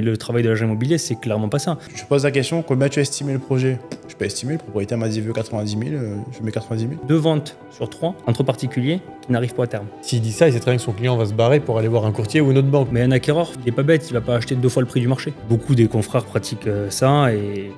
Et le travail de l'agent immobilier, c'est clairement pas ça. Je pose la question, combien tu as estimé le projet? Je peux estimer, le propriétaire m'a dit veut 90 000, je mets 90 000. 2 ventes sur 3 entre particuliers qui n'arrivent pas à terme. S'il dit ça, il sait très bien que son client va se barrer pour aller voir un courtier ou une autre banque. Mais un acquéreur, il est pas bête, il va pas acheter 2 fois le prix du marché. Beaucoup des confrères pratiquent ça, et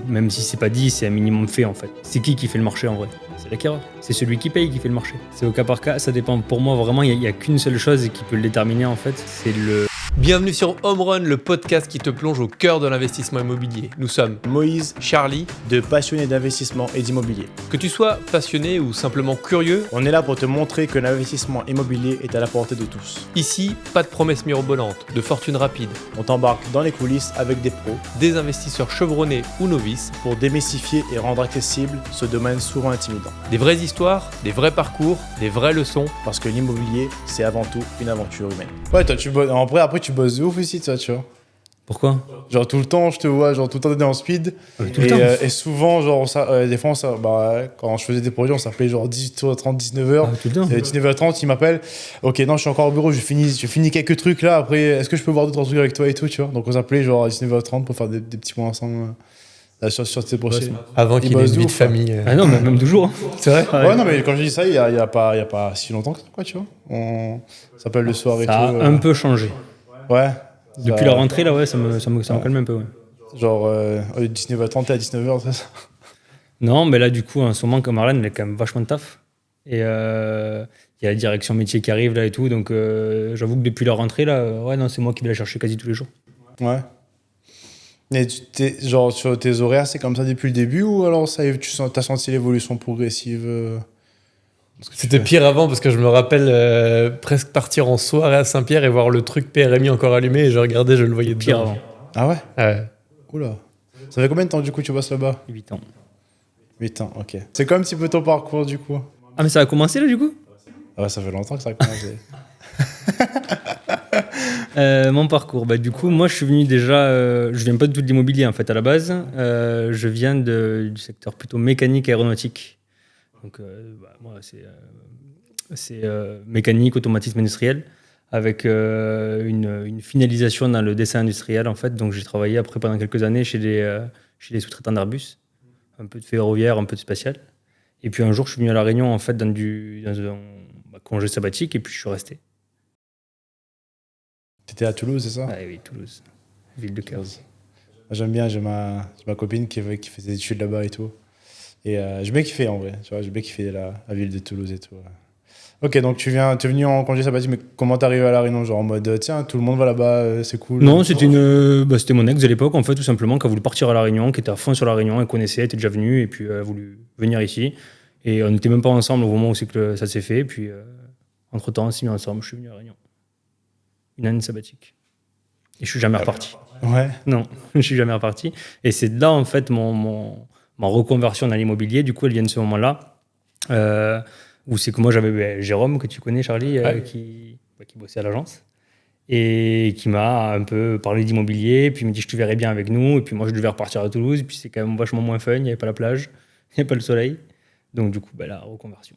même si c'est pas dit, c'est un minimum fait en fait. C'est qui fait le marché en vrai? C'est l'acquéreur. C'est celui qui paye qui fait le marché. C'est au cas par cas, ça dépend. Pour moi, vraiment, il y a qu'une seule chose qui peut le déterminer en fait, c'est le... Bienvenue sur Home Run, le podcast qui te plonge au cœur de l'investissement immobilier. Nous sommes Moïse, Charlie. de passionné d'investissement et d'immobilier. Que tu sois passionné ou simplement curieux, On est là pour te montrer que l'investissement immobilier est à la portée de tous. ici, pas de promesses mirobolantes, de fortune rapide, On t'embarque dans les coulisses avec des pros des investisseurs chevronnés ou novices, pour démystifier et rendre accessible ce domaine souvent intimidant. des vraies histoires, des vrais parcours, des vraies leçons. Parce que l'immobilier, c'est avant tout une aventure humaine. Ouais, toi, tu bosses... après, tu bosses de ouf ici, toi, tu vois. Pourquoi? Genre tout le temps, je te vois, genre tout le temps t'es en speed. Tout le temps. Et souvent, genre, des fois, quand je faisais des projets, on s'appelait genre 18h30, 19h. Tout le temps. Et 19h30, il m'appelle. Ok, non, je suis encore au bureau, je finis quelques trucs là. Après, est-ce que je peux voir 2-3 trucs avec toi et tout, tu vois. Donc on s'appelait genre à 19h30 pour faire des petits points ensemble sur tes projets. Avant qu'il ait bosse une de vie de ouf, quoi. famille. Ah non, mais même toujours. C'est vrai? Ouais, non, mais quand je dis ça, il y a pas si longtemps que ça, quoi, tu vois. On s'appelle le soir et Ça a tout. un peu changé. Ouais. Depuis Ça- la rentrée, là, ouais, ça me calme un peu. Ouais. Genre 19h30 et à 19h, c'est ça. Non, mais là, du coup, en ce moment, comme Marlène, elle est quand même vachement de taf. Et il y a la direction métier qui arrive là et tout. Donc, j'avoue que depuis la rentrée, là, ouais, non, c'est moi qui vais la chercher quasi tous les jours. Ouais. Mais genre sur tes horaires, c'est comme ça depuis le début ou alors t'as senti l'évolution progressive C'était pire avant parce que je me rappelle presque partir en soirée à Saint-Pierre et voir le truc PRMI encore allumé et je regardais, je le voyais Pire dedans. avant, Ah ouais? Ouais. Oula. Ça fait combien de temps du coup tu bosses là-bas? 8 ans. 8 ans, ok. C'est comme un petit peu ton parcours du coup. Ah, mais ça a commencé là, du coup? Ah ouais, ça fait longtemps que ça a commencé. Mon parcours, bah, du coup, moi, je suis venu déjà. Je viens pas du tout de l'immobilier en fait à la base. Je viens du secteur plutôt mécanique et aéronautique. Donc, moi, c'est mécanique, automatisme industriel, avec une finalisation dans le dessin industriel en fait. Donc, j'ai travaillé après pendant quelques années chez les sous-traitants d'Airbus, un peu de ferroviaire, un peu de spatial. Et puis un jour, je suis venu à La Réunion en fait dans un congé sabbatique et puis je suis resté. T'étais à Toulouse, c'est ça? Ah oui, Toulouse, ville de cœur. J'aime bien, j'ai ma copine qui fait des études là-bas et tout. Et j'ai bien kiffé en vrai, tu vois, j'ai bien kiffé la ville de Toulouse et tout. Ok, donc t'es venu en congé sabbatique, mais comment t'es arrivé à La Réunion? Genre en mode, tiens, tout le monde va là-bas, c'est cool. Non, c'était c'était mon ex de l'époque, en fait, tout simplement, qui a voulu partir à La Réunion, qui était à fond sur La Réunion, elle connaissait, elle était déjà venue, et puis elle a voulu venir ici. Et on n'était même pas ensemble au moment où c'est que ça s'est fait, et puis entre-temps, on s'est mis ensemble, je suis venu à La Réunion. Une année sabbatique. Et je suis jamais reparti. Ouais. Non, je suis jamais reparti. Et c'est là, en fait, ma reconversion dans l'immobilier, du coup, elle vient de ce moment-là, où c'est que moi, j'avais Jérôme, que tu connais, Charlie, Ouais. qui bossait à l'agence, et qui m'a un peu parlé d'immobilier, puis il me dit, je te verrais bien avec nous, et puis moi, je devais repartir à Toulouse, et puis c'est quand même vachement moins fun, il n'y avait pas la plage, il n'y avait pas le soleil. Donc, du coup, la reconversion.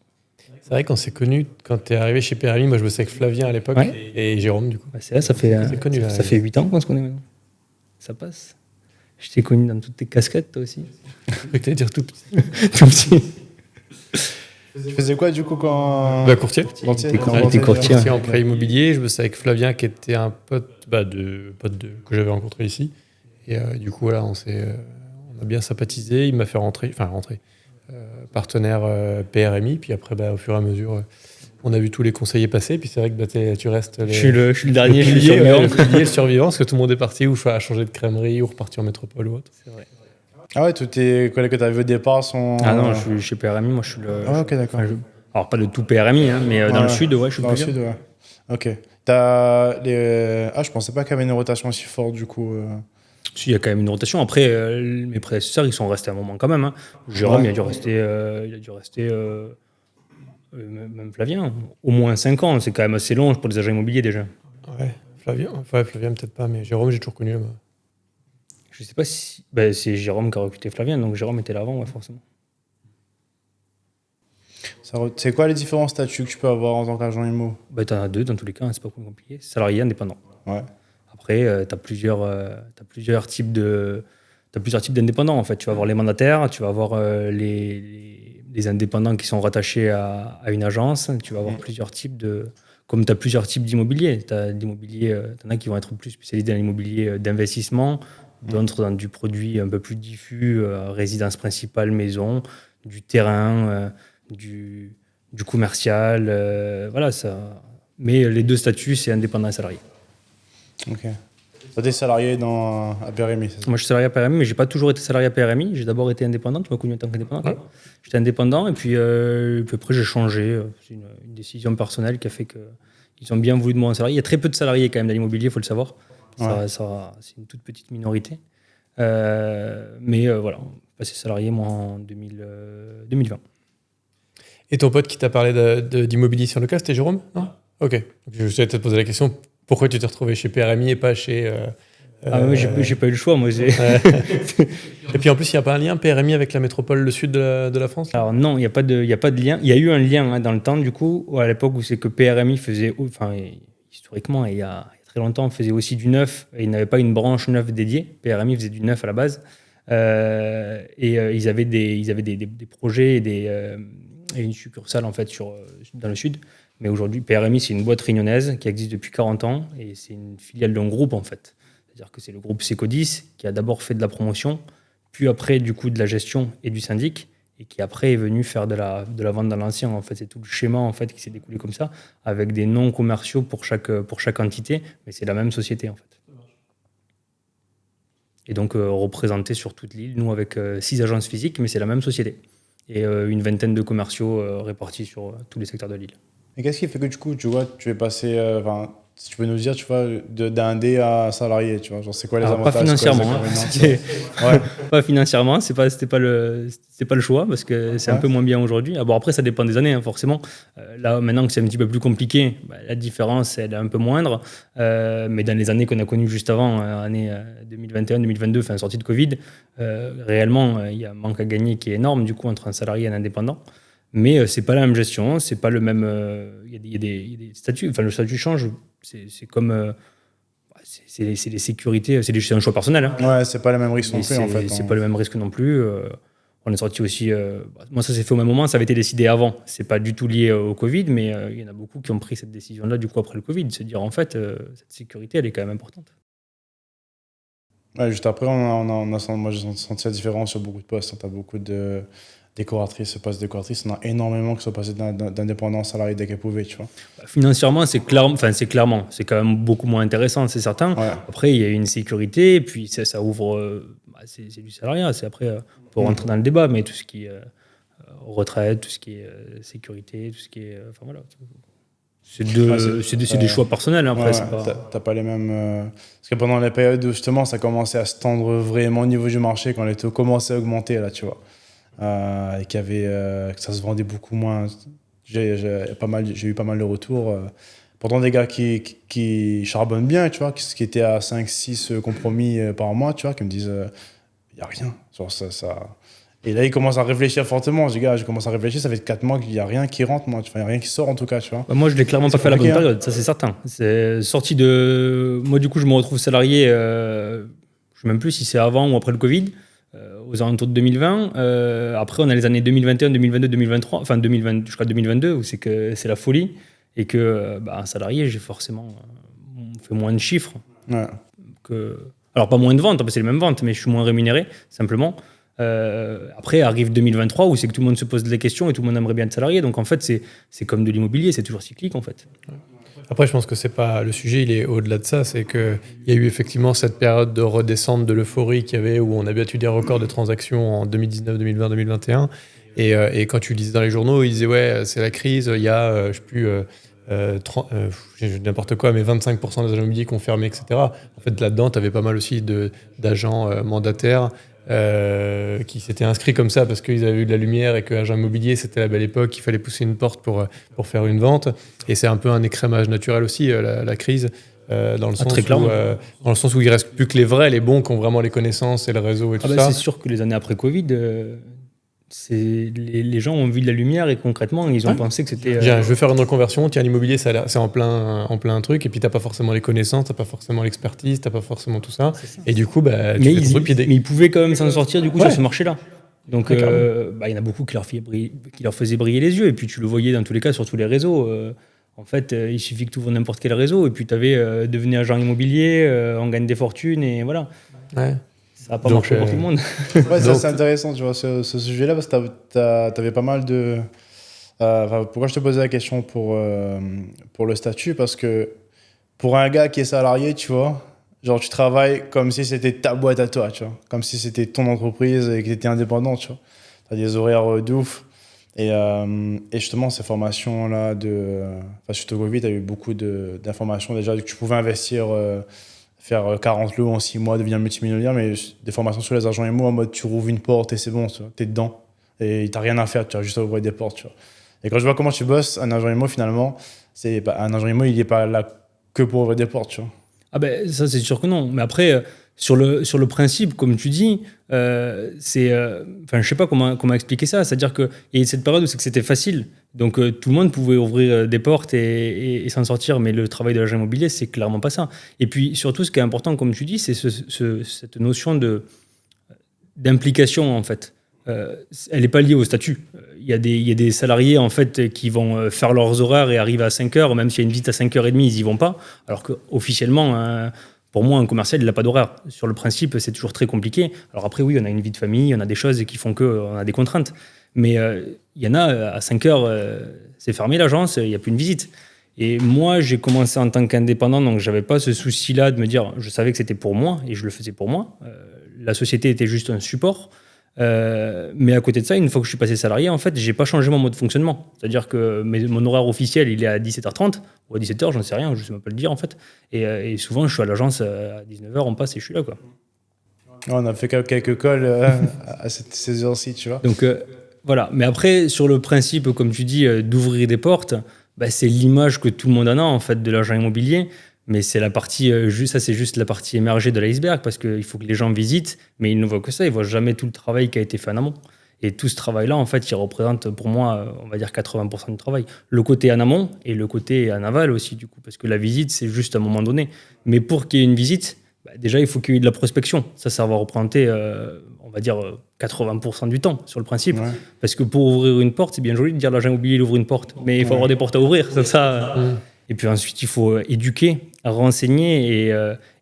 C'est vrai qu'on s'est connus quand t'es arrivé chez PRMI, moi je bossais avec Flavien à l'époque Ouais. et Jérôme du coup. Bah, c'est là, ça fait, connu, là. ça fait 8 ans qu'on se connaît maintenant. Ça passe. Je t'ai connu dans toutes tes casquettes, toi aussi. Je croyais que t'allais dire tout petit. Tout petit. Tu faisais quoi du coup quand. Courtier. Courtier. T'es Quand courtier, Courtier en Ok. prêt immobilier, je bossais avec Flavien qui était un pote que j'avais rencontré ici. Et du coup voilà, on a bien sympathisé, il m'a fait rentrer, partenaire PRMI, puis après au fur et à mesure on a vu tous les conseillers passer, puis c'est vrai que tu restes Je suis le dernier, je suis le pilier, survivant. le pilier, le survivant, parce que tout le monde est parti ou a changé de crèmerie ou reparti en métropole ou autre. C'est vrai. Ah ouais, tous tes collègues que t'avais vu au départ sont. Ah non, je suis chez PRMI, moi je suis le. Ah, ok, d'accord. Alors pas de tout PRMI, hein, mais dans le sud, ouais, je suis Dans le le plus sud, vieux. ouais. Ok. T'as les. Ah, je pensais pas qu'il y avait une rotation aussi forte du coup. Si, il y a quand même une rotation. Après, mes prédécesseurs, ils sont restés un moment quand même. Hein. Jérôme, Ouais. il a dû rester même Flavien, au moins 5 ans. C'est quand même assez long pour les agents immobiliers déjà. Ouais, Flavien peut-être pas, mais Jérôme j'ai toujours connu là-bas. Je sais pas si. C'est Jérôme qui a recruté Flavien, donc Jérôme était là avant, ouais, forcément. C'est quoi les différents statuts que tu peux avoir en tant qu'agent immo? T'en as deux dans tous les cas, hein, c'est pas compliqué. Salarié indépendant. Ouais. Après, tu as plusieurs types d'indépendants. En fait, tu vas avoir les mandataires, tu vas avoir les indépendants qui sont rattachés à une agence. Tu vas avoir plusieurs types de. Comme tu as plusieurs types d'immobilier. Tu as d'immobilier, t'en as qui vont être plus spécialisés dans l'immobilier d'investissement, d'autres dans du produit un peu plus diffus, résidence principale, maison, du terrain, du commercial. Voilà, ça. Mais les deux statuts, c'est indépendant et salarié. Ok. Toi, t'es salarié à PRMI, c'est ça? Moi, je suis salarié à PRMI, mais j'ai pas toujours été salarié à PRMI. J'ai d'abord été indépendant. Tu m'as connu en tant qu'indépendant. Ouais. J'étais indépendant et puis après, j'ai changé. C'est une décision personnelle qui a fait qu'ils ont bien voulu de moi en salarié. Il y a très peu de salariés quand même dans l'immobilier, il faut le savoir. Ouais. C'est une toute petite minorité. Mais voilà, passé salarié, moi, en 2020. Et ton pote qui t'a parlé d'immobilier sur le cas, c'était Jérôme? Non. Ok. Je vais peut-être te poser la question, pourquoi tu t'es retrouvé chez PRMI et pas chez... Oui, j'ai pas eu le choix, moi. Et puis en plus, il n'y a pas un lien PRMI avec la métropole, le sud de la France? Alors non, il n'y a pas de lien. Il y a eu un lien dans le temps, du coup, à l'époque où c'est que PRMI faisait, enfin, historiquement, il y a très longtemps, faisait aussi du neuf, et ils n'avaient pas une branche neuf dédiée. PRMI faisait du neuf à la base. Ils avaient des projets et une succursale, en fait, dans le sud. Mais aujourd'hui, PRMI, c'est une boîte réunionnaise qui existe depuis 40 ans, et c'est une filiale d'un groupe, en fait. C'est-à-dire que c'est le groupe Secodis qui a d'abord fait de la promotion, puis après, du coup, de la gestion et du syndic, et qui après est venu faire de la vente dans l'ancien. En fait, c'est tout le schéma en fait, qui s'est découlé comme ça, avec des noms commerciaux pour chaque entité, mais c'est la même société, en fait. Et donc, représenté sur toute l'île, nous avec 6 agences physiques, mais c'est la même société. Et une vingtaine de commerciaux répartis sur tous les secteurs de l'île. Et qu'est-ce qui fait que du coup, tu vois, tu es passé, si tu peux nous dire, tu vois, d'indé à salarié, tu vois, genre c'est quoi les avantages? Pas financièrement, ouais. Pas financièrement, c'était pas le choix parce que c'est un peu moins bien aujourd'hui. Bon, après ça dépend des années, hein, forcément. Là maintenant que c'est un petit peu plus compliqué, la différence elle est un peu moindre. Mais dans les années qu'on a connues juste avant, années 2021-2022, fin sortie de Covid, réellement il y a un manque à gagner qui est énorme du coup entre un salarié et un indépendant. Mais c'est pas la même gestion, c'est pas le même. Il y a des statuts. Enfin, le statut change. C'est comme. C'est les sécurités. C'est un choix personnel. Hein. Ouais, c'est pas le même risque non plus en fait. C'est pas le même risque non plus. On est sorti aussi. Moi, ça s'est fait au même moment. Ça avait été décidé avant. C'est pas du tout lié au Covid, mais il y en a beaucoup qui ont pris cette décision-là du coup après le Covid, de se dire en fait cette sécurité elle est quand même importante. Ouais, juste après, moi j'ai senti la différence sur beaucoup de postes. T'as beaucoup de décoratrices, postes décoratrices, on a énormément qui sont passés d'indépendants salariés dès qu'elles pouvaient, tu vois. Financièrement, c'est quand même beaucoup moins intéressant, c'est certain. Ouais. Après, il y a une sécurité, et puis ça ouvre, c'est du salariat. C'est après, pour rentrer dans le débat, mais tout ce qui est retraite, tout ce qui est sécurité, tout ce qui est, enfin voilà. C'est des choix personnels. Après, c'est pas... T'as pas les mêmes. Parce que pendant les périodes où justement ça commençait à se tendre vraiment au niveau du marché, quand les taux commençaient à augmenter, là, tu vois. Et que ça se vendait beaucoup moins. J'ai eu pas mal de retours. Pourtant, des gars qui charbonnent bien, tu vois, qui étaient à 5-6 compromis par mois, tu vois, qui me disent il n'y a rien. Genre, ça. Et là, ils commencent à réfléchir fortement. Je dis, gars, je commence à réfléchir, ça fait 4 mois qu'il n'y a rien qui rentre, moi. Il n'y a rien qui sort, en tout cas, tu vois. Moi, je l'ai clairement pas fait à la bonne période, ça c'est certain. C'est sorti de. Moi, du coup, je me retrouve salarié, je ne sais même plus si c'est avant ou après le Covid. Aux alentours de 2020. Après, on a les années 2021, 2022, 2023, enfin 2020 jusqu'à 2022, où c'est la folie. Et que, un salarié, j'ai forcément fait moins de chiffres. Ouais. Alors, pas moins de ventes, parce que c'est les mêmes ventes, mais je suis moins rémunéré, simplement. Après, arrive 2023, où c'est que tout le monde se pose des questions et tout le monde aimerait bien être salarié. Donc, en fait, c'est comme de l'immobilier, c'est toujours cyclique, en fait. Ouais. Après, je pense que c'est pas le sujet, il est au-delà de ça. C'est qu'il y a eu effectivement cette période de redescente de l'euphorie qu'il y avait où on a battu des records de transactions en 2019, 2020, 2021. Et quand tu lisais dans les journaux, ils disaient ouais, c'est la crise, il y a, je sais plus, n'importe quoi, mais 25% des agents immobiliers qui ont fermé, etc. En fait, là-dedans, tu avais pas mal aussi d'agents mandataires qui s'étaient inscrits comme ça parce qu'ils avaient eu de la lumière et que agent immobilier c'était la belle époque, il fallait pousser une porte pour faire une vente, et c'est un peu un écrémage naturel aussi la crise dans le sens où il reste plus que les vrais, les bons qui ont vraiment les connaissances et le réseau et tout ça. C'est sûr que les années après Covid les gens ont vu de la lumière et concrètement, ils ont pensé que c'était. Je veux faire une reconversion, tiens, l'immobilier, c'est en plein truc, et puis t'as pas forcément les connaissances, t'as pas forcément l'expertise, t'as pas forcément tout ça. Et du coup, bah, mais ils pouvaient quand même s'en sortir du coup sur ce marché-là. Donc, il y en a beaucoup qui leur faisaient briller les yeux. Et puis, tu le voyais dans tous les cas sur tous les réseaux. En fait, il suffit que tu ouvres n'importe quel réseau et puis tu avais devenez agent immobilier, on gagne des fortunes et voilà. Ouais. Ça n'a pas marché pour tout le monde. Ouais, ça c'est intéressant, tu vois, ce sujet-là, parce que tu avais pas mal de... pourquoi je te posais la question pour le statut? Parce que pour un gars qui est salarié, tu vois, genre tu travailles comme si c'était ta boîte à toi, tu vois, comme si c'était ton entreprise et que tu étais indépendant, tu vois. Tu as des horaires de ouf. Et justement, ces formations-là, suite au Covid, tu as eu beaucoup d'informations déjà que tu pouvais investir... faire 40 lots en 6 mois, devenir multimillionnaire, mais des formations sur les agents IMO en mode tu rouvres une porte et c'est bon, tu es dedans. Et t'as rien à faire, tu as juste à ouvrir des portes. Tu vois. Et quand je vois comment tu bosses, un agent IMO, finalement, un agent IMO, il n'est pas là que pour ouvrir des portes. Tu vois. Ah ben ça, c'est sûr que non. Mais après, sur le principe, comme tu dis, je sais pas comment expliquer ça. C'est-à-dire qu'il y a cette période où c'est que c'était facile. Donc, tout le monde pouvait ouvrir des portes et s'en sortir. Mais le travail de l'agent immobilier, c'est clairement pas ça. Et puis, surtout, ce qui est important, comme tu dis, c'est cette notion d'implication, en fait. Elle n'est pas liée au statut. Il y a des salariés, en fait, qui vont faire leurs horaires et arriver à 5 heures. Même s'il y a une visite à 5h30, ils n'y vont pas. Alors qu'officiellement... pour moi, un commercial, il n'a pas d'horaire. Sur le principe, c'est toujours très compliqué. Alors après, oui, on a une vie de famille, on a des choses qui font qu'on a des contraintes. Mais il y en a, à 5 heures, c'est fermé l'agence, il n'y a plus une visite. Et moi, j'ai commencé en tant qu'indépendant, donc je n'avais pas ce souci-là de me dire, je savais que c'était pour moi, et je le faisais pour moi. La société était juste un support. Mais à côté de ça, une fois que je suis passé salarié, en fait, j'ai pas changé mon mode de fonctionnement. C'est-à-dire que mon horaire officiel, il est à 17h30 ou à 17h, j'en sais rien, je sais même pas le dire en fait. Et souvent, je suis à l'agence à 19h, on passe et je suis là, quoi. On a fait quelques calls à ces heures-ci, tu vois. Donc voilà. Mais après, sur le principe, comme tu dis, d'ouvrir des portes, bah, c'est l'image que tout le monde en a en fait de l'agent immobilier. Mais c'est la partie, ça c'est juste la partie émergée de l'iceberg parce qu'il faut que les gens visitent, mais ils ne voient que ça, ils ne voient jamais tout le travail qui a été fait en amont. Et tout ce travail-là, en fait, il représente pour moi, on va dire 80% du travail. Le côté en amont et le côté en aval aussi, du coup, parce que la visite, c'est juste à un moment donné. Mais pour qu'il y ait une visite, bah, déjà, il faut qu'il y ait de la prospection. Ça va représenter, on va dire, 80% du temps, sur le principe. Ouais. Parce que pour ouvrir une porte, c'est bien joli de dire l'agent immobilier, il ouvre une porte, mais il faut avoir des portes à ouvrir. Et puis ensuite, il faut éduquer, renseigner.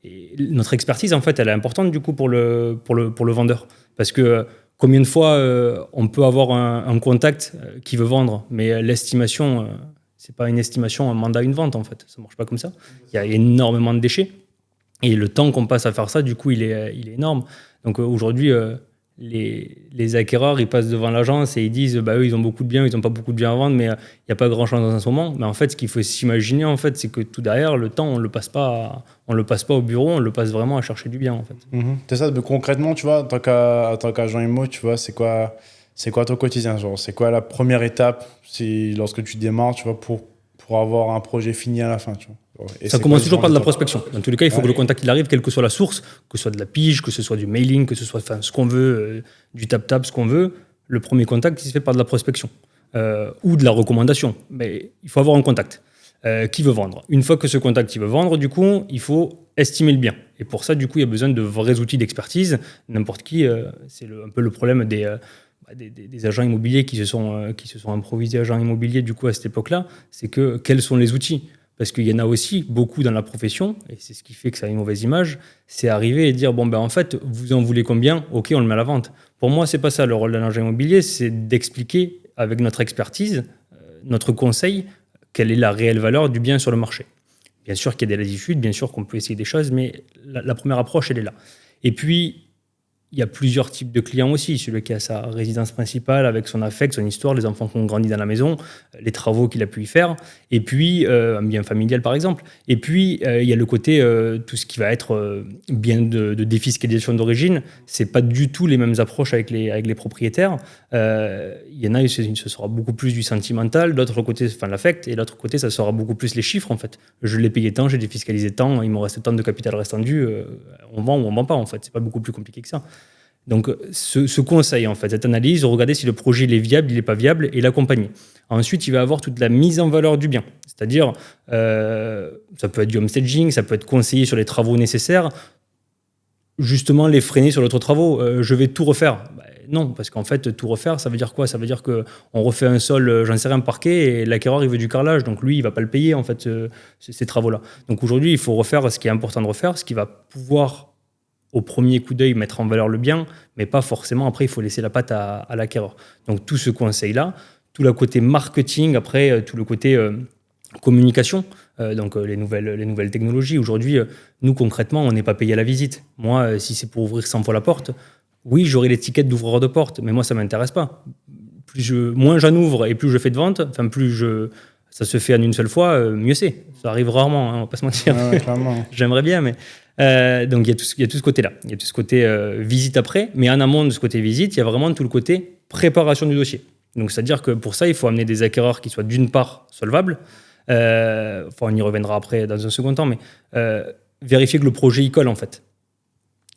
Et notre expertise, en fait, elle est importante du coup pour le vendeur. Parce que combien de fois on peut avoir un contact qui veut vendre, mais l'estimation, c'est pas une estimation, un mandat, une vente, en fait. Ça marche pas comme ça. Il y a énormément de déchets. Et le temps qu'on passe à faire ça, du coup, il est énorme. Donc aujourd'hui... les acquéreurs, ils passent devant l'agence et ils disent bah, eux, ils ont beaucoup de biens, ils n'ont pas beaucoup de biens à vendre, mais il n'y a pas grand-chose dans ce moment. Mais en fait, ce qu'il faut s'imaginer, en fait, c'est que tout derrière, le temps, on ne le passe pas au bureau, on le passe vraiment à chercher du bien, en fait. C'est ça, concrètement, tu vois, en tant qu'agent IMO, tu vois, c'est quoi ton quotidien, genre, c'est quoi la première étape lorsque tu démarres, tu vois, pour avoir un projet fini à la fin, tu vois. Et ça commence toujours par de la prospection. Dans tous les cas, il faut que le contact il arrive, quelle que soit la source, que ce soit de la pige, que ce soit du mailing, que ce soit ce qu'on veut, du tap-tap, ce qu'on veut. Le premier contact, il se fait par de la prospection ou de la recommandation. Mais il faut avoir un contact qui veut vendre. Une fois que ce contact il veut vendre, du coup, il faut estimer le bien. Et pour ça, du coup, il y a besoin de vrais outils d'expertise. N'importe qui, c'est un peu le problème des agents immobiliers qui se sont improvisés agents immobiliers du coup à cette époque-là, c'est que quels sont les outils ? Parce qu'il y en a aussi beaucoup dans la profession, et c'est ce qui fait que ça a une mauvaise image, c'est arriver et dire, bon, ben en fait, vous en voulez combien ? Ok, on le met à la vente. Pour moi, c'est pas ça le rôle d'un agent immobilier, c'est d'expliquer avec notre expertise, notre conseil, quelle est la réelle valeur du bien sur le marché. Bien sûr qu'il y a des latitudes, bien sûr qu'on peut essayer des choses, mais la première approche, elle est là. Et puis, il y a plusieurs types de clients aussi. Celui qui a sa résidence principale avec son affect, son histoire, les enfants qui ont grandi dans la maison, les travaux qu'il a pu y faire. Et puis, un bien familial, par exemple. Et puis, il y a le côté, tout ce qui va être bien de défiscalisation d'origine. Ce n'est pas du tout les mêmes approches avec les propriétaires. Il y en a, ce sera beaucoup plus du sentimental. D'autre côté, l'affect. Et de l'autre côté, ça sera beaucoup plus les chiffres, en fait. Je l'ai payé tant, j'ai défiscalisé tant, il me reste tant de capital restant dû. On vend ou on ne vend pas, en fait. Ce n'est pas beaucoup plus compliqué que ça. Donc, ce conseil, en fait, cette analyse, regarder si le projet il est viable, il n'est pas viable, et l'accompagner. Ensuite, il va avoir toute la mise en valeur du bien. C'est-à-dire, ça peut être du homestaging, ça peut être conseiller sur les travaux nécessaires, justement les freiner sur d'autres travaux. Je vais tout refaire. Non, parce qu'en fait, tout refaire, ça veut dire quoi? Ça veut dire qu'on refait un sol, j'en sais rien, parquet, et l'acquéreur, il veut du carrelage. Donc lui, il ne va pas le payer, en fait, ces travaux-là. Donc aujourd'hui, il faut refaire ce qui est important de refaire, ce qui va pouvoir, au premier coup d'œil, mettre en valeur le bien, mais pas forcément. Après, il faut laisser la patte à l'acquéreur. Donc tout ce conseil-là, tout le côté marketing, après, tout le côté communication, donc les nouvelles technologies. Aujourd'hui, nous, concrètement, on n'est pas payé à la visite. Moi, si c'est pour ouvrir 100 fois la porte, oui, j'aurai l'étiquette d'ouvreur de porte, mais moi, ça ne m'intéresse pas. Moins j'en ouvre et plus je fais de ventes, enfin, ça se fait en une seule fois, mieux c'est. Ça arrive rarement, hein, on ne va pas se mentir. Ouais, clairement. J'aimerais bien, mais... donc, il y a tout ce côté-là. Il y a tout ce côté visite après, mais en amont de ce côté visite, il y a vraiment tout le côté préparation du dossier. Donc, c'est-à-dire que pour ça, il faut amener des acquéreurs qui soient d'une part solvables. On y reviendra après dans un second temps, mais vérifier que le projet y colle, en fait.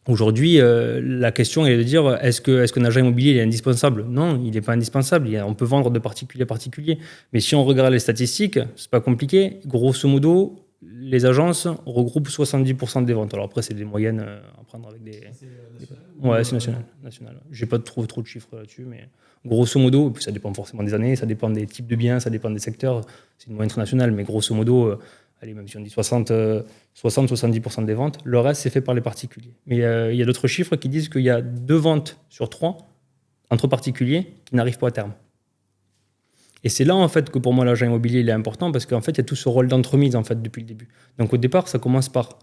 Aujourd'hui, la question est de dire est-ce qu'un agent immobilier est indispensable? Non, il n'est pas indispensable. On peut vendre de particulier à particulier. Mais si on regarde les statistiques, c'est pas compliqué. Grosso modo, les agences regroupent 70% des ventes. Alors après, c'est des moyennes à prendre avec des... Ouais, c'est national. Je n'ai pas trop de chiffres là-dessus, mais grosso modo, ça dépend forcément des années, ça dépend des types de biens, ça dépend des secteurs. C'est une moyenne internationale, mais grosso modo... allez, même si on dit 60-70% des ventes, le reste, c'est fait par les particuliers. Mais il y a d'autres chiffres qui disent qu'il y a 2 ventes sur 3 entre particuliers qui n'arrivent pas à terme. Et c'est là, en fait, que pour moi, l'agent immobilier, il est important parce qu'en fait, il y a tout ce rôle d'entremise, en fait, depuis le début. Donc, au départ, ça commence par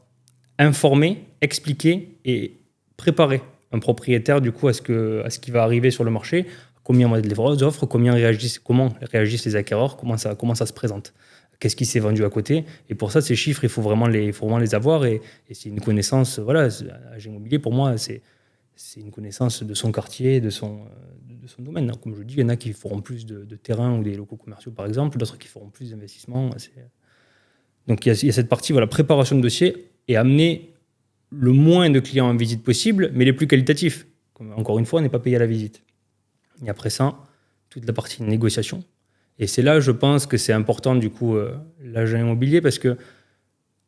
informer, expliquer et préparer un propriétaire, du coup, à ce qui va arriver sur le marché, combien on va les offres, comment réagissent les acquéreurs, comment ça se présente. Qu'est-ce qui s'est vendu à côté? Et pour ça, ces chiffres, il faut vraiment les avoir. Et c'est une connaissance, voilà, l'agent immobilier, pour moi, c'est une connaissance de son quartier, de son domaine. Comme je dis, il y en a qui feront plus de terrain ou des locaux commerciaux, par exemple, d'autres qui feront plus d'investissements. Donc, il y a cette partie, voilà, préparation de dossier et amener le moins de clients en visite possible, mais les plus qualitatifs. Encore une fois, on n'est pas payé à la visite. Et après ça, toute la partie négociation. Et c'est là, je pense, que c'est important, du coup, l'agent immobilier, parce que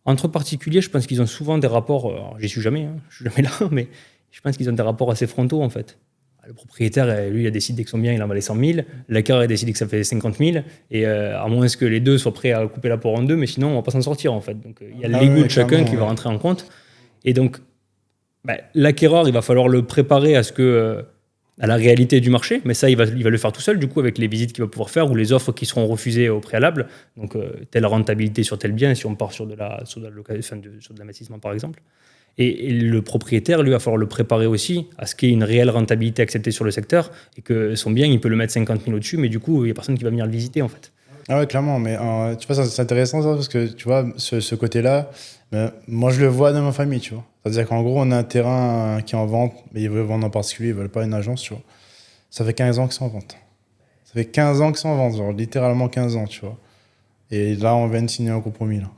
entre particuliers, je pense qu'ils ont souvent des rapports, alors j'y suis jamais, je suis jamais là, mais je pense qu'ils ont des rapports assez frontaux, en fait. Le propriétaire, lui, il a décidé que son bien, il en valait 100 000, l'acquéreur a décidé que ça fait 50 000, et à moins que les deux soient prêts à couper la poire en deux, mais sinon, on ne va pas s'en sortir, en fait. Donc, il y a l'ego de chacun qui va rentrer en compte. Et donc, l'acquéreur, il va falloir le préparer à la réalité du marché, mais ça, il va le faire tout seul, du coup, avec les visites qu'il va pouvoir faire ou les offres qui seront refusées au préalable. Donc, telle rentabilité sur tel bien, si on part sur de l'investissement, par exemple. Et le propriétaire, lui, va falloir le préparer aussi à ce qu'il y ait une réelle rentabilité acceptée sur le secteur et que son bien, il peut le mettre 50 000 au-dessus, mais du coup, il n'y a personne qui va venir le visiter, en fait. Ah ouais, clairement, mais tu vois, c'est intéressant ça, parce que tu vois, ce côté-là, moi je le vois dans ma famille, tu vois. C'est-à-dire qu'en gros, on a un terrain qui est en vente, mais ils veulent vendre en particulier, ils veulent pas une agence, tu vois. Ça fait 15 ans que c'est en vente. Ça fait 15 ans que c'est en vente, genre littéralement 15 ans, tu vois. Et là, on vient de signer un compromis, là.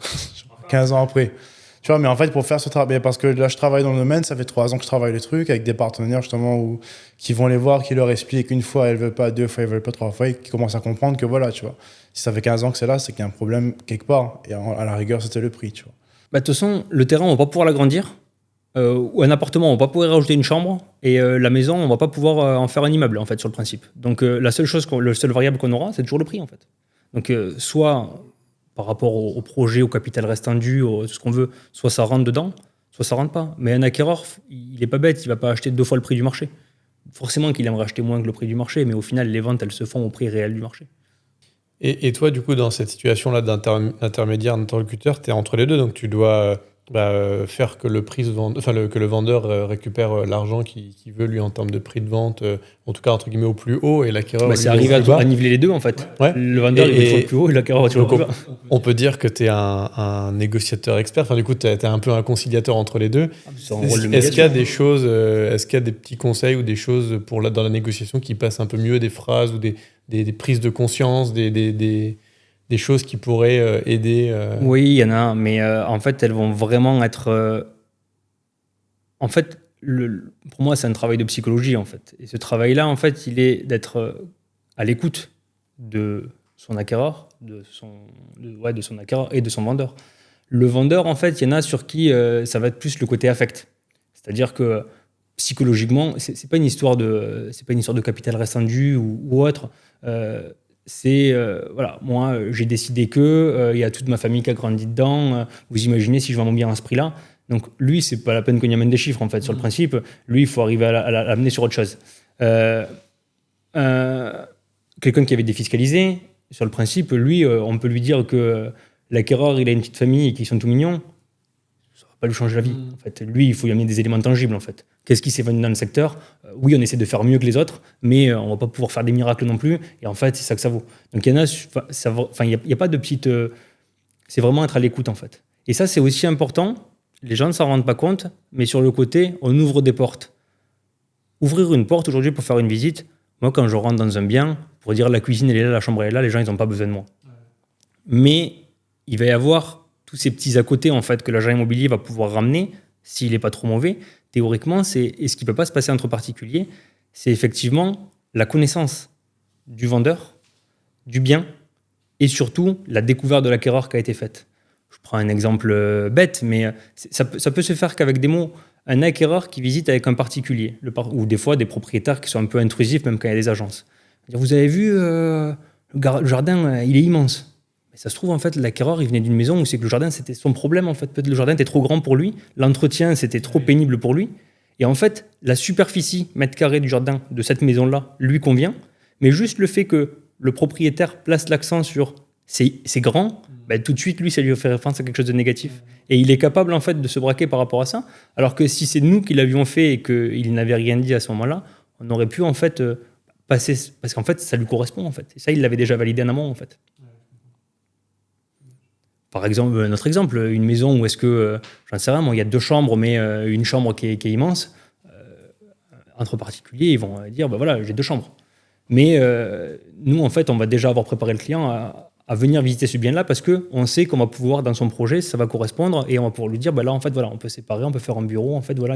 15 ans après. Tu vois, mais en fait, pour faire ce travail, parce que là, je travaille dans le domaine, ça fait 3 ans que je travaille les trucs avec des partenaires, justement, qui vont les voir, qui leur expliquent une fois, elles veulent pas, 2 fois, elles veulent pas, 3 fois, et qui commencent à comprendre que voilà, tu vois. Si ça fait 15 ans que c'est là, c'est qu'il y a un problème quelque part. Et à la rigueur, c'était le prix, tu vois. De toute façon, le terrain, on va pas pouvoir l'agrandir. Ou un appartement, on va pas pouvoir rajouter une chambre. Et la maison, on va pas pouvoir en faire un immeuble, en fait, sur le principe. Donc, la seule variable qu'on aura, c'est toujours le prix, en fait. Donc, soit par rapport au projet, au capital restant dû, tout ce qu'on veut, soit ça rentre dedans, soit ça rentre pas. Mais un acquéreur, il est pas bête, il va pas acheter 2 fois le prix du marché. Forcément qu'il aimerait acheter moins que le prix du marché, mais au final, les ventes, elles se font au prix réel du marché. Et toi, du coup, dans cette situation-là d'intermédiaire, d'interlocuteur, tu es entre les deux, donc tu dois faire que que le vendeur récupère l'argent qu'il veut, lui, en termes de prix de vente, en tout cas, entre guillemets, au plus haut, et l'acquéreur... c'est arrivé à niveler les deux, en fait. Ouais. Le vendeur, il est toujours le plus haut, et l'acquéreur va toujours le plus bas. On peut dire que tu es un négociateur expert, enfin, du coup, tu es un peu un conciliateur entre les deux. Est-ce qu'il y a des choses, est-ce qu'il y a des petits conseils ou des choses dans la négociation qui passent un peu mieux, des phrases ou des prises de conscience, des choses qui pourraient aider Oui, il y en a, mais en fait, elles vont vraiment être... En fait, pour moi, c'est un travail de psychologie, en fait. Et ce travail-là, en fait, il est d'être à l'écoute de son acquéreur, de son acquéreur et de son vendeur. Le vendeur, en fait, il y en a sur qui ça va être plus le côté affect. C'est-à-dire que psychologiquement, c'est pas une histoire de capital restant dû ou autre. Voilà, moi, j'ai décidé que il y a toute ma famille qui a grandi dedans. Vous imaginez si je vends mon bien à ce prix-là. Donc lui, c'est pas la peine qu'on y amène des chiffres en fait sur le principe. Lui, il faut arriver à l'amener sur autre chose. Quelqu'un qui avait défiscalisé, sur le principe, lui, on peut lui dire que l'acquéreur, il a une petite famille et qu'ils sont tout mignons. Ça va pas lui changer la vie. En fait, lui, il faut lui amener des éléments tangibles en fait. Qu'est-ce qui s'est vendu dans le secteur? Oui, on essaie de faire mieux que les autres, mais on va pas pouvoir faire des miracles non plus. Et en fait, c'est ça que ça vaut. Donc il y en a, il y a pas de petite. C'est vraiment être à l'écoute en fait. Et ça, c'est aussi important. Les gens ne s'en rendent pas compte, mais sur le côté, on ouvre des portes. Ouvrir une porte aujourd'hui pour faire une visite, moi, quand je rentre dans un bien, pour dire la cuisine elle est là, la chambre elle est là, les gens ils n'ont pas besoin de moi. Ouais. Mais il va y avoir tous ces petits à côté en fait que l'agent immobilier va pouvoir ramener s'il n'est pas trop mauvais. Théoriquement, et ce qui ne peut pas se passer entre particuliers, c'est effectivement la connaissance du vendeur, du bien et surtout la découverte de l'acquéreur qui a été faite. Je prends un exemple bête, mais ça peut se faire qu'avec des mots. Un acquéreur qui visite avec un particulier, ou des fois des propriétaires qui sont un peu intrusifs, même quand il y a des agences. Vous avez vu, le jardin, il est immense. Mais ça se trouve, en fait, l'acquéreur, il venait d'une maison où c'est que le jardin, c'était son problème, en fait. Peut-être le jardin était trop grand pour lui, l'entretien, c'était trop pénible pour lui. Et en fait, la superficie, mètre carré du jardin de cette maison-là, lui convient. Mais juste le fait que le propriétaire place l'accent sur c'est grand, ben, tout de suite, lui, ça lui fait référence à quelque chose de négatif. Et il est capable, en fait, de se braquer par rapport à ça. Alors que si c'est nous qui l'avions fait et qu'il n'avait rien dit à ce moment-là, on aurait pu, en fait, passer... Parce qu'en fait, ça lui correspond, en fait. Et ça, il l'avait déjà validé en amont, en fait. Par exemple, notre exemple, une maison où est-ce que... j'en sais rien, moi, il y a 2 chambres, mais une chambre qui est immense. Entre particuliers, ils vont dire, ben voilà, j'ai 2 chambres. Mais nous, en fait, on va déjà avoir préparé le client à venir visiter ce bien-là parce qu'on sait qu'on va pouvoir, dans son projet, ça va correspondre et on va pouvoir lui dire, bah là, en fait, voilà, on peut séparer, on peut faire un bureau. En fait, voilà,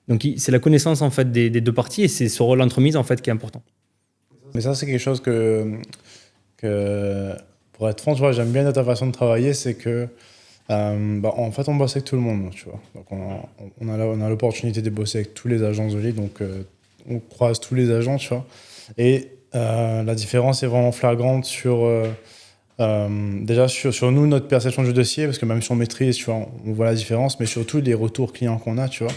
donc, c'est la connaissance en fait, des 2 parties et c'est ce rôle d'entremise en fait, qui est important. Mais ça, c'est quelque chose que pour être franc, tu vois, j'aime bien ta façon de travailler, c'est que en fait, on bosse avec tout le monde, tu vois. Donc, on a l'opportunité de bosser avec tous les agents de l'île, donc on croise tous les agents, tu vois. Et la différence est vraiment flagrante déjà sur nous, notre perception du dossier, parce que même si on maîtrise, tu vois, on voit la différence, mais surtout les retours clients qu'on a, tu vois.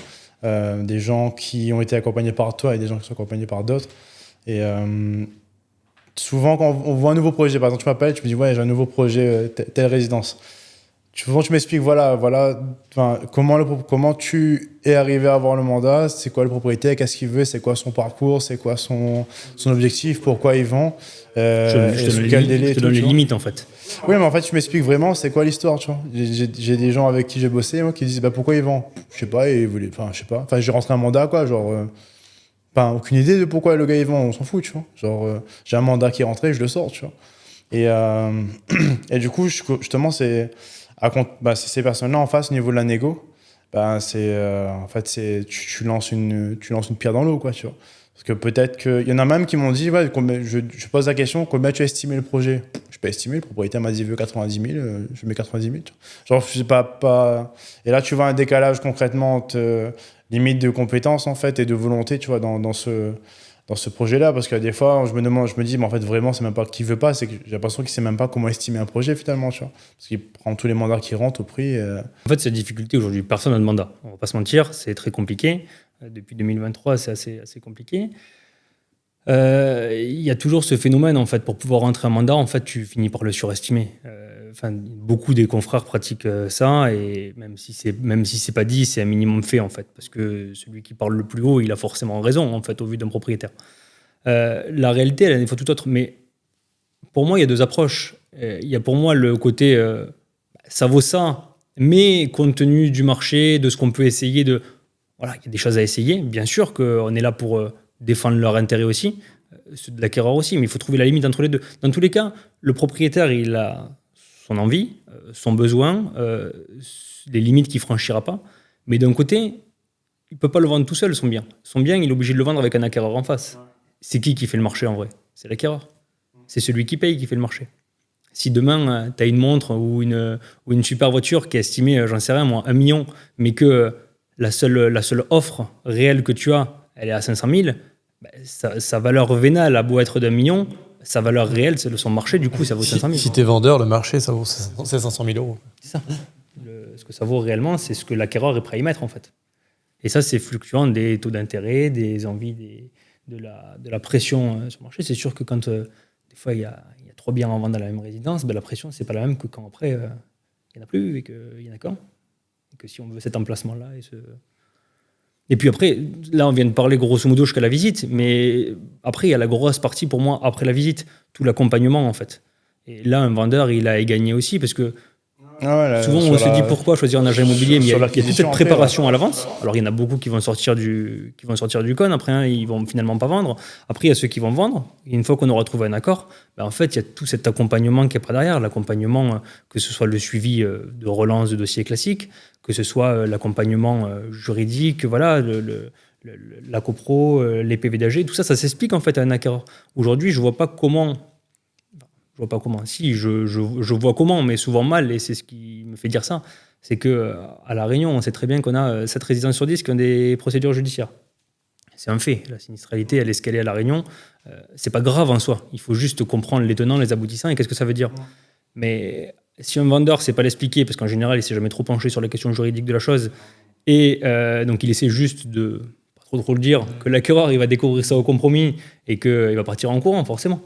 Des gens qui ont été accompagnés par toi et des gens qui sont accompagnés par d'autres. Et souvent, quand on voit un nouveau projet, par exemple, tu m'appelles, tu me dis, ouais, j'ai un nouveau projet, telle résidence. Souvent, tu m'expliques, voilà, comment tu es arrivé à avoir le mandat, c'est quoi le propriétaire, qu'est-ce qu'il veut, c'est quoi son parcours, c'est quoi son objectif, pourquoi il vend, sous quel délai. Je te donne les limites, en fait. Oui, mais en fait, tu m'expliques vraiment c'est quoi l'histoire, tu vois. J'ai des gens avec qui j'ai bossé, moi, qui disent, pourquoi il vend? Je sais pas, j'ai rentré un mandat, quoi, genre... aucune idée de pourquoi le gars il vend, on s'en fout, tu vois. Genre, j'ai un mandat qui est rentré, je le sors, tu vois. Et du coup, justement, c'est ces personnes-là en face, au niveau de la négo, en fait, tu lances une pierre dans l'eau, quoi, tu vois. Parce que peut-être qu'il y en a même qui m'ont dit, ouais, je pose la question, combien tu as estimé le projet? Je peux estimer, le propriétaire m'a dit, il veut 90 000, je mets 90 000, tu vois. Genre, je sais pas. Et là, tu vois un décalage concrètement entre limite de compétences, en fait, et de volonté, tu vois, dans ce projet-là, parce que des fois, je me dis, mais en fait, vraiment, c'est même pas qu'il veut pas, c'est que j'ai l'impression qu'il sait même pas comment estimer un projet, finalement, tu vois. Parce qu'il prend tous les mandats qui rentrent au prix. En fait, c'est la difficulté aujourd'hui. Personne n'a de mandat. On va pas se mentir, c'est très compliqué. Depuis 2023, c'est assez compliqué. Il y a toujours ce phénomène, en fait, pour pouvoir rentrer un mandat, en fait, tu finis par le surestimer. Beaucoup des confrères pratiquent ça, et même si c'est pas dit, c'est un minimum fait, en fait, parce que celui qui parle le plus haut, il a forcément raison, en fait, au vu d'un propriétaire. La réalité, elle est des fois tout autre, mais pour moi, il y a 2 approches. Il y a pour moi le côté, ça vaut ça, mais compte tenu du marché, de ce qu'on peut essayer voilà, il y a des choses à essayer. Bien sûr qu'on est là pour défendre leur intérêt aussi, ceux de l'acquéreur aussi, mais il faut trouver la limite entre les deux. Dans tous les cas, le propriétaire, il a son envie, son besoin, les limites qu'il ne franchira pas. Mais d'un côté, il peut pas le vendre tout seul, son bien. Son bien, il est obligé de le vendre avec un acquéreur en face. C'est qui fait le marché en vrai? C'est l'acquéreur. C'est celui qui paye qui fait le marché. Si demain, tu as une montre ou une super voiture qui est estimée, j'en sais rien moi, 1 million, mais que la seule offre réelle que tu as, elle est à 500 000, sa valeur vénale a beau être d'1 million, sa valeur réelle, c'est son marché, du coup, ça vaut 500 000. Si tu es vendeur, le marché, ça vaut 500 000 euros. C'est ça. Ce que ça vaut réellement, c'est ce que l'acquéreur est prêt à y mettre, en fait. Et ça, c'est fluctuant des taux d'intérêt, des envies, de la pression sur le marché. C'est sûr que quand, des fois, il y a 3 biens en vente dans la même résidence, la pression, c'est pas la même que quand après, il n'y en a plus et qu'il y en a qu'un. Et que si on veut cet emplacement-là. Et puis après, là, on vient de parler grosso modo jusqu'à la visite, mais après, il y a la grosse partie pour moi, après la visite, tout l'accompagnement, en fait. Et là, un vendeur, il a gagné aussi, parce que souvent, on se dit pourquoi choisir un agent immobilier, mais il y a toute cette préparation à la vente. Alors, il y en a beaucoup qui vont sortir du con, après, ils vont finalement pas vendre. Après, il y a ceux qui vont vendre. Et une fois qu'on aura trouvé un accord, en fait, il y a tout cet accompagnement qui est pas derrière. L'accompagnement, que ce soit le suivi de relance de dossiers classiques, que ce soit l'accompagnement juridique, voilà, la copro, les PV d'AG, tout ça, ça s'explique en fait à un acquéreur. Aujourd'hui, je vois pas comment. Si, je vois comment, mais souvent mal, et c'est ce qui me fait dire ça. C'est qu'à La Réunion, on sait très bien qu'on a 7 résidences sur 10 qui ont des procédures judiciaires. C'est un fait. La sinistralité, elle est ce qu'elle est à La Réunion. C'est pas grave en soi. Il faut juste comprendre les tenants, les aboutissants et qu'est-ce que ça veut dire. Mais si un vendeur ne sait pas l'expliquer, parce qu'en général, il ne s'est jamais trop penché sur les questions juridiques de la chose, et donc il essaie juste de, pas trop le dire, que l'acquéreur, il va découvrir ça au compromis et qu'il va partir en courant, forcément.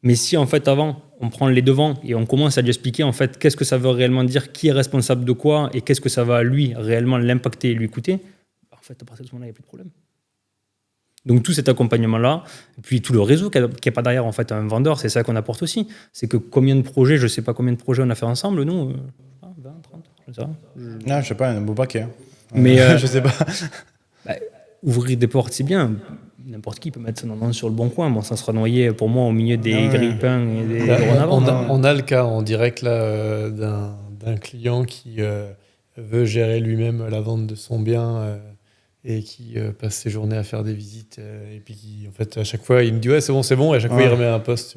Mais si en fait avant, on prend les devants et on commence à lui expliquer en fait qu'est-ce que ça veut réellement dire, qui est responsable de quoi et qu'est-ce que ça va lui réellement l'impacter et lui coûter, en fait à partir de ce moment-là, il n'y a plus de problème. Donc tout cet accompagnement-là, et puis tout le réseau qui n'est pas derrière en fait un vendeur, c'est ça qu'on apporte aussi. C'est que combien de projets, je ne sais pas combien de projets on a fait ensemble, nous 20, 30, je ne sais pas. Non, je sais pas, un beau paquet. Mais je sais pas. Ouvrir des portes, c'est bien. N'importe qui peut mettre son annonce sur le bon coin. Bon, ça sera noyé pour moi au milieu des grille-pains et des droits d'avant. On a le cas en direct là, d'un client qui veut gérer lui-même la vente de son bien et qui passe ses journées à faire des visites et puis qui, en fait, à chaque fois, il me dit ouais, c'est bon. Et à chaque fois, il remet un post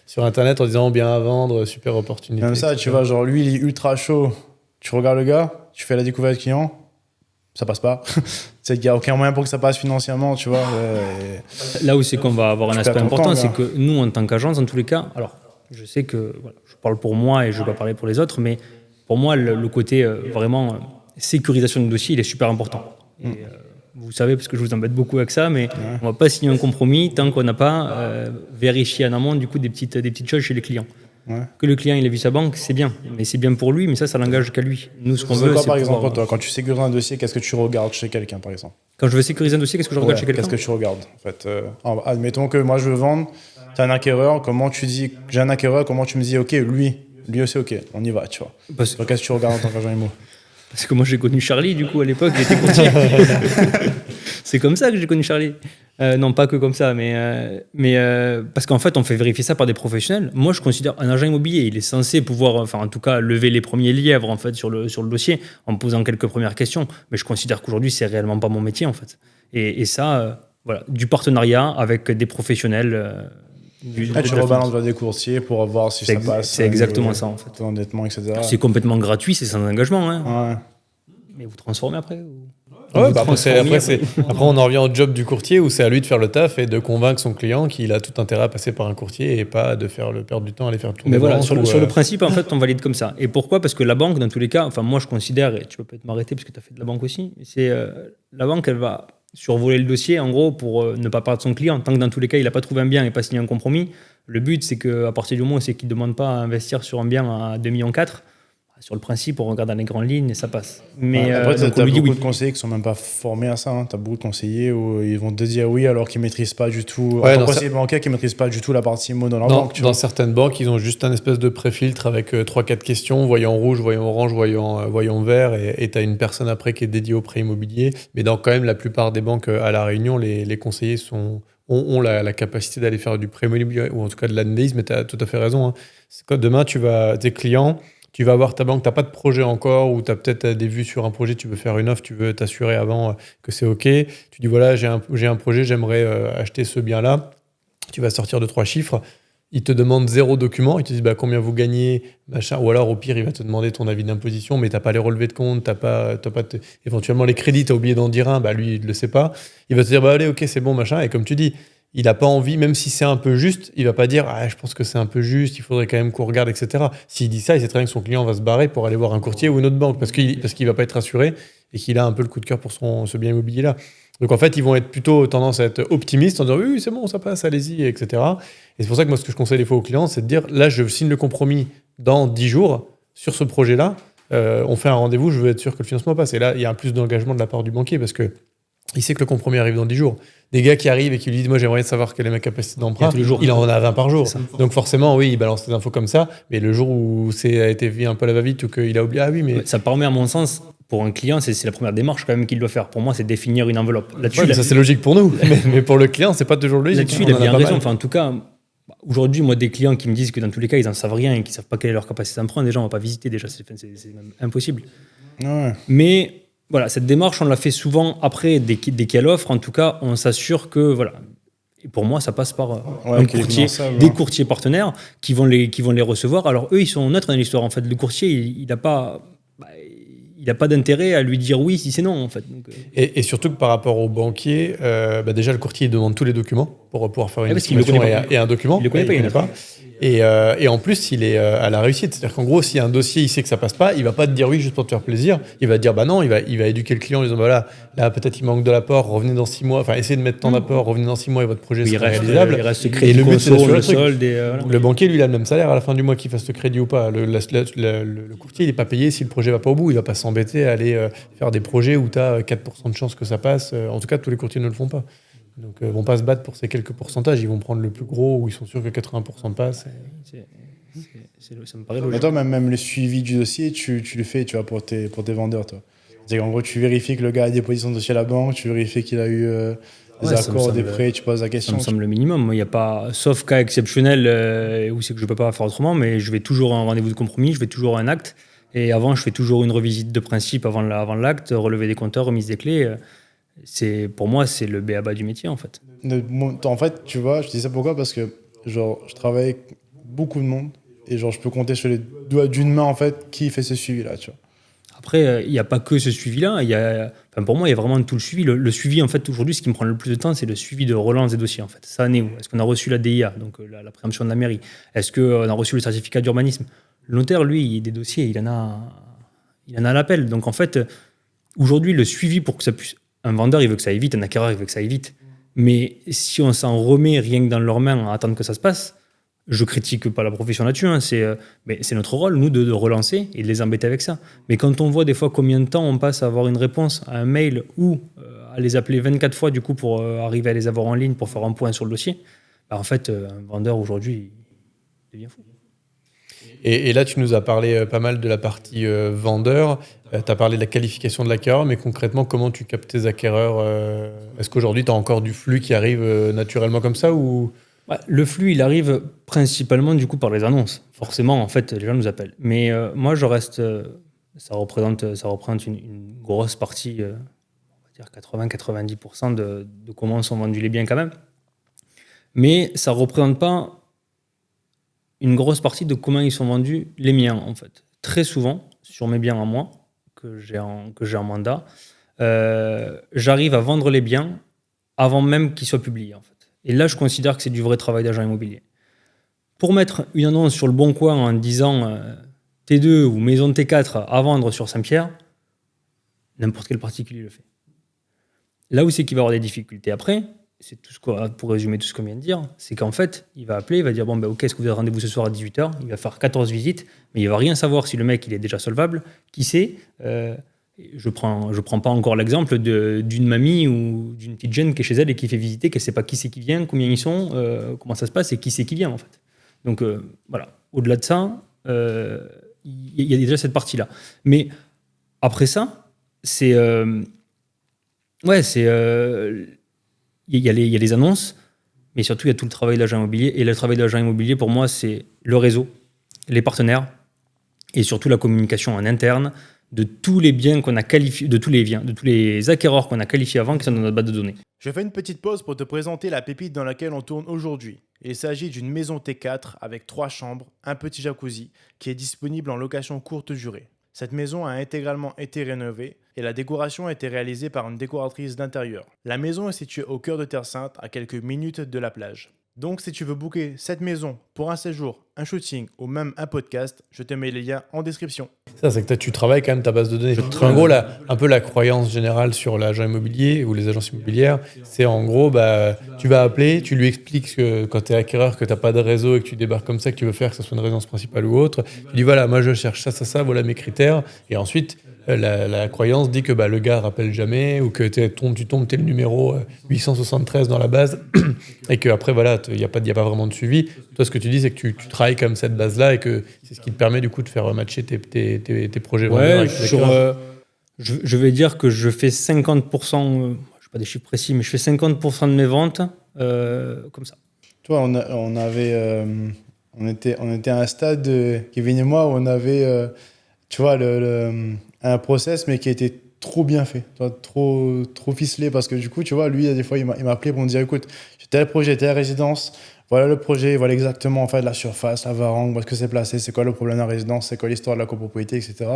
sur Internet en disant bien à vendre, super opportunité. Même ça, etc. Tu vois, genre lui, il est ultra chaud. Tu regardes le gars, tu fais la découverte client, ça passe pas. C'est qu'il n'y a aucun moyen pour que ça passe financièrement, tu vois. Là où c'est qu'on va avoir un aspect important, c'est que nous, en tant qu'agence, dans tous les cas, alors je sais que voilà, je parle pour moi et je ne vais pas parler pour les autres, mais pour moi, le côté vraiment sécurisation du dossier, il est super important. Et, vous savez, parce que je vous embête beaucoup avec ça, mais on ne va pas signer un compromis tant qu'on n'a pas vérifié en amont du coup, des petites choses chez les clients. Ouais. Que le client il a vu sa banque, c'est bien, mais c'est bien pour lui, mais ça l'engage qu'à lui. Nous, ce qu'on veut, c'est par exemple, toi, quand tu sécurises un dossier, qu'est-ce que tu regardes chez quelqu'un, par exemple? Quand je veux sécuriser un dossier, qu'est-ce que je regarde chez quelqu'un? Qu'est-ce que tu regardes, en fait admettons que moi je veux vendre, tu as un acquéreur, comment tu dis, j'ai un acquéreur, comment tu me dis, ok, lui aussi, ok, on y va, tu vois. Qu'est-ce que tu regardes en tant qu'agent immo? Parce que moi j'ai connu Charlie, du coup, à l'époque, j'étais courtier. C'est comme ça que j'ai connu Charlie. Non, pas que comme ça, mais parce qu'en fait, on fait vérifier ça par des professionnels. Moi, je considère un agent immobilier, il est censé pouvoir, enfin, en tout cas, lever les premiers lièvres en fait sur le dossier en me posant quelques premières questions. Mais je considère qu'aujourd'hui, c'est réellement pas mon métier en fait. Et ça, voilà, du partenariat avec des professionnels. Tu rebalances vers des courtiers pour voir si ça passe. C'est exactement ça en fait. Ton endettement, etc. C'est complètement gratuit, c'est sans engagement. Hein. Ouais. Mais vous transformez après Ouais, après, on en revient au job du courtier où c'est à lui de faire le taf et de convaincre son client qu'il a tout intérêt à passer par un courtier et pas de perdre du temps à aller faire tout. Mais voilà, sur le principe, en fait, on valide comme ça. Et pourquoi? Parce que la banque, dans tous les cas, enfin, moi, je considère, et tu peux peut-être m'arrêter parce que tu as fait de la banque aussi, c'est la banque, elle va survoler le dossier, en gros, pour ne pas perdre son client. Tant que dans tous les cas, il n'a pas trouvé un bien et pas signé un compromis, le but, c'est qu'à partir du moment où c'est qu'il ne demande pas à investir sur un bien à 2,4 millions, sur le principe, on regarde dans les grandes lignes et ça passe. Mais après, tu as beaucoup de conseillers qui ne sont même pas formés à ça. Hein. Tu as beaucoup de conseillers où ils vont te dire oui alors qu'ils ne maîtrisent pas du tout. Ouais, conseiller bancaire qui ne maîtrise pas du tout la partie immo dans leur banque. Dans certaines banques, ils ont juste un espèce de préfiltre avec 3-4 questions, voyant rouge, voyant orange, voyant vert, et tu as une personne après qui est dédiée au prêt immobilier. Mais dans quand même la plupart des banques à La Réunion, les conseillers ont la capacité d'aller faire du prêt immobilier ou en tout cas de l'analyse, mais tu as tout à fait raison. Hein. C'est quand demain, tes clients, tu vas voir ta banque, tu n'as pas de projet encore, ou tu as peut-être des vues sur un projet, tu veux faire une offre, tu veux t'assurer avant que c'est OK. Tu dis, voilà, j'ai un projet, j'aimerais acheter ce bien-là. Tu vas sortir 2-3 chiffres. Ils te demandent 0 document. Ils te disent combien vous gagnez, machin. Ou alors, au pire, il va te demander ton avis d'imposition, mais tu n'as pas les relevés de compte, éventuellement les crédits, tu as oublié d'en dire un, lui, il ne le sait pas. Il va te dire, allez, OK, c'est bon, machin. Et comme tu dis, il n'a pas envie, même si c'est un peu juste, il va pas dire je pense que c'est un peu juste, il faudrait quand même qu'on regarde, etc. S'il dit ça, il sait très bien que son client va se barrer pour aller voir un courtier ou une autre banque parce qu'il va pas être assuré et qu'il a un peu le coup de cœur pour ce bien immobilier-là. Donc en fait, ils vont être plutôt tendance à être optimistes en disant oui, c'est bon, ça passe, allez-y, etc. Et c'est pour ça que moi, ce que je conseille des fois aux clients, c'est de dire là, je signe le compromis dans 10 jours sur ce projet-là. On fait un rendez-vous, je veux être sûr que le financement passe. Et là, il y a un plus d'engagement de la part du banquier parce que il sait que le compromis arrive dans 10 jours. Des gars qui arrivent et qui lui disent moi j'aimerais savoir quelle est ma capacité d'emprunt, il en a 20 par jour. Donc forcément oui, il balance des infos comme ça, mais le jour où c'est a été vu un peu à la va-vite ou qu'il a oublié mais ça permet à mon sens pour un client, c'est la première démarche quand même qu'il doit faire. Pour moi, c'est définir une enveloppe. Là-dessus, ça c'est logique pour nous, mais pour le client, c'est pas toujours logique. Là-dessus, il a bien raison. Enfin, en tout cas, aujourd'hui, moi, des clients qui me disent que dans tous les cas, ils n'en savent rien et qu'ils ne savent pas quelle est leur capacité d'emprunt, déjà, on ne va pas visiter. Déjà, c'est même impossible. Ouais. Mais voilà, cette démarche, on la fait souvent après, dès qu'il y a l'offre. En tout cas, on s'assure que, voilà. Et pour moi, ça passe par un courtier, des courtiers partenaires qui vont les recevoir. Alors, eux, ils sont neutres dans l'histoire. En fait, le courtier, il n'a pas... il n'a pas d'intérêt à lui dire oui si c'est non, en fait. Donc, et surtout que par rapport au banquier, déjà, le courtier, il demande tous les documents pour pouvoir faire une estimation et un document. Il ne le connaît pas. Et en plus, il est à la réussite. C'est-à-dire qu'en gros, s'il y a un dossier, il sait que ça passe pas, il va pas te dire oui juste pour te faire plaisir. Il va te dire non, il va éduquer le client en disant là peut-être il manque de l'apport, revenez dans 6 mois. Enfin, essayez de mettre tant d'apport, revenez dans 6 mois et votre projet sera réalisable. Il reste et le but, c'est d'assurer le solde. Le banquier, lui, il a le même salaire à la fin du mois qu'il fasse le crédit ou pas. Le courtier, il n'est pas payé si le projet va pas au bout. Il va pas s'embêter à aller faire des projets où tu as 4% de chance que ça passe. En tout cas, tous les courtiers ne le font pas. Donc, ils vont pas se battre pour ces quelques pourcentages. Ils vont prendre le plus gros où ils sont sûrs que 80% passent. Ça me paraît logique. Mais toi, même le suivi du dossier, tu le fais, tu vois, pour tes vendeurs, toi. C'est-à-dire qu'en gros, tu vérifies que le gars a déposé son dossier à la banque, tu vérifies qu'il a eu des accords, des prêts, tu poses la question. Ça me semble le minimum. Il n'y a pas, sauf cas exceptionnel où c'est que je ne peux pas faire autrement, mais je vais toujours à un rendez-vous de compromis, je vais toujours à un acte. Et avant, je fais toujours une revisite de principe avant l'acte, relever des compteurs, remise des clés. Pour moi, c'est le b.a.-ba du métier, en fait. En fait, tu vois, je dis ça pourquoi ? Parce que genre, je travaille avec beaucoup de monde et genre, je peux compter sur les doigts d'une main, en fait, qui fait ce suivi-là, tu vois. Après, il n'y a pas que ce suivi-là. Pour moi, il y a vraiment tout le suivi. Le suivi, en fait, aujourd'hui, ce qui me prend le plus de temps, c'est le suivi de relance des dossiers, en fait. Ça en est où ? Est-ce qu'on a reçu la DIA, donc la préemption de la mairie ? Est-ce qu'on a reçu le certificat d'urbanisme ? Le notaire, lui, des dossiers, il en a à l'appel. Donc, en fait, aujourd'hui, le suivi pour que ça puisse... Un vendeur, il veut que ça aille vite, un acquéreur, il veut que ça aille vite. Mais si on s'en remet rien que dans leurs mains à attendre que ça se passe, je critique pas la profession là-dessus, hein, mais c'est notre rôle, nous, de relancer et de les embêter avec ça. Mais quand on voit des fois combien de temps on passe à avoir une réponse à un mail ou à les appeler 24 fois du coup pour arriver à les avoir en ligne pour faire un point sur le dossier, en fait, un vendeur aujourd'hui, il devient fou. Et là, tu nous as parlé pas mal de la partie vendeur. Tu as parlé de la qualification de l'acquéreur, mais concrètement, comment tu captes tes acquéreurs Est-ce qu'aujourd'hui, tu as encore du flux qui arrive naturellement comme ça ou... Le flux, il arrive principalement du coup par les annonces. Forcément, en fait, les gens nous appellent. Mais moi, je reste... ça représente une grosse partie, on va dire 80-90% de comment sont vendus les biens quand même. Mais ça ne représente pas une grosse partie de comment ils sont vendus les miens, en fait. Très souvent, sur mes biens à moi, que j'ai en mandat, j'arrive à vendre les biens avant même qu'ils soient publiés, en fait. Et là, je considère que c'est du vrai travail d'agent immobilier. Pour mettre une annonce sur le Bon Coin en disant T2 ou Maison de T4 à vendre sur Saint-Pierre, n'importe quel particulier le fait. Là où c'est qu'il va avoir des difficultés après, c'est tout pour résumer tout ce qu'on vient de dire, c'est qu'en fait, il va appeler, il va dire ok, est-ce que vous avez rendez-vous ce soir à 18h ? Il va faire 14 visites, mais il ne va rien savoir si le mec il est déjà solvable, qui sait. Je prends pas encore l'exemple d'une mamie ou d'une petite jeune qui est chez elle et qui fait visiter, qu'elle ne sait pas qui c'est qui vient, combien ils sont, comment ça se passe et qui c'est qui vient en fait. Donc voilà, au-delà de ça, il y a déjà cette partie-là. Mais après ça, il y a les annonces, mais surtout il y a tout le travail de l'agent immobilier. Et le travail de l'agent immobilier, pour moi, c'est le réseau, les partenaires et surtout la communication en interne de tous les biens qu'on a qualifiés, de tous les acquéreurs qu'on a qualifiés avant qui sont dans notre base de données. Je fais une petite pause pour te présenter la pépite dans laquelle on tourne aujourd'hui. Il s'agit d'une maison T4 avec 3 chambres, un petit jacuzzi qui est disponible en location courte durée. Cette maison a intégralement été rénovée et la décoration a été réalisée par une décoratrice d'intérieur. La maison est située au cœur de Terre Sainte, à quelques minutes de la plage. Donc si tu veux booker cette maison pour un séjour, un shooting ou même un podcast, je te mets les liens en description. Ça, c'est que tu travailles quand même ta base de données. En gros, un peu la croyance générale sur l'agent immobilier ou les agences immobilières, c'est en gros, tu vas appeler, tu lui expliques que quand tu es acquéreur, que tu n'as pas de réseau et que tu débarques comme ça, que tu veux faire que ce soit une résidence principale ou autre. Tu dis voilà, moi je cherche ça, voilà mes critères. Et ensuite, la croyance dit que le gars rappelle jamais ou que tu tombes, t'es le numéro 873 dans la base et qu'après, voilà, il n'y a pas vraiment de suivi. Toi, ce que tu dis, c'est que tu travailles comme cette base-là et que c'est ce qui te permet du coup de faire matcher tes projets. Ouais, je vais dire que je fais 50%, je n'ai pas des chiffres précis, mais je fais 50% de mes ventes comme ça. Toi, on était à un stade, Kevin et moi, où on avait, tu vois, un process, mais qui était trop bien fait, trop ficelé, parce que du coup, tu vois, lui, des fois, il m'a appelé pour me dire, écoute, j'ai tel projet, telle résidence, voilà le projet, voilà exactement en fait la surface, la varangue, où est-ce que c'est placé, c'est quoi le problème de la résidence, c'est quoi l'histoire de la copropriété, etc.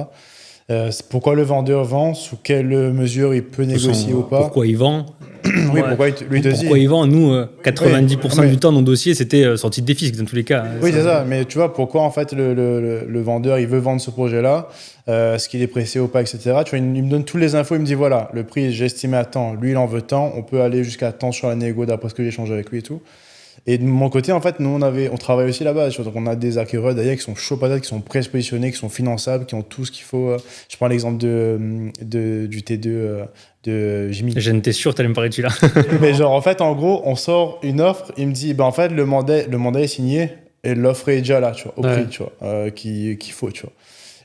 Pourquoi le vendeur vend, sous quelle mesure il peut négocier ou pas. Pourquoi il vend. Oui, pourquoi lui te dit. Pourquoi il vend. Nous, 90% du temps, nos dossiers, c'était sorti de défi, dans tous les cas. Oui, c'est ça. Mais tu vois, pourquoi en fait le vendeur, il veut vendre ce projet-là, est-ce qu'il est pressé ou pas, etc. Tu vois, il me donne toutes les infos, il me dit voilà, le prix, j'ai estimé à tant, lui, il en veut tant, on peut aller jusqu'à tant sur la négo d'après ce que j'ai échangé avec lui et tout. Et de mon côté, en fait, nous, on travaille aussi là-bas. Donc, on a des acquéreurs d'ailleurs qui sont chauds patates, qui sont pré-positionnés, qui sont finançables, qui ont tout ce qu'il faut. Je prends l'exemple du T2 de Jimmy. J'étais sûr que tu allais me parler de celui-là. Mais genre, en fait, en gros, on sort une offre. Il me dit, en fait, le mandat est signé et l'offre est déjà là, tu vois, au prix, tu vois, qu'il faut, tu vois.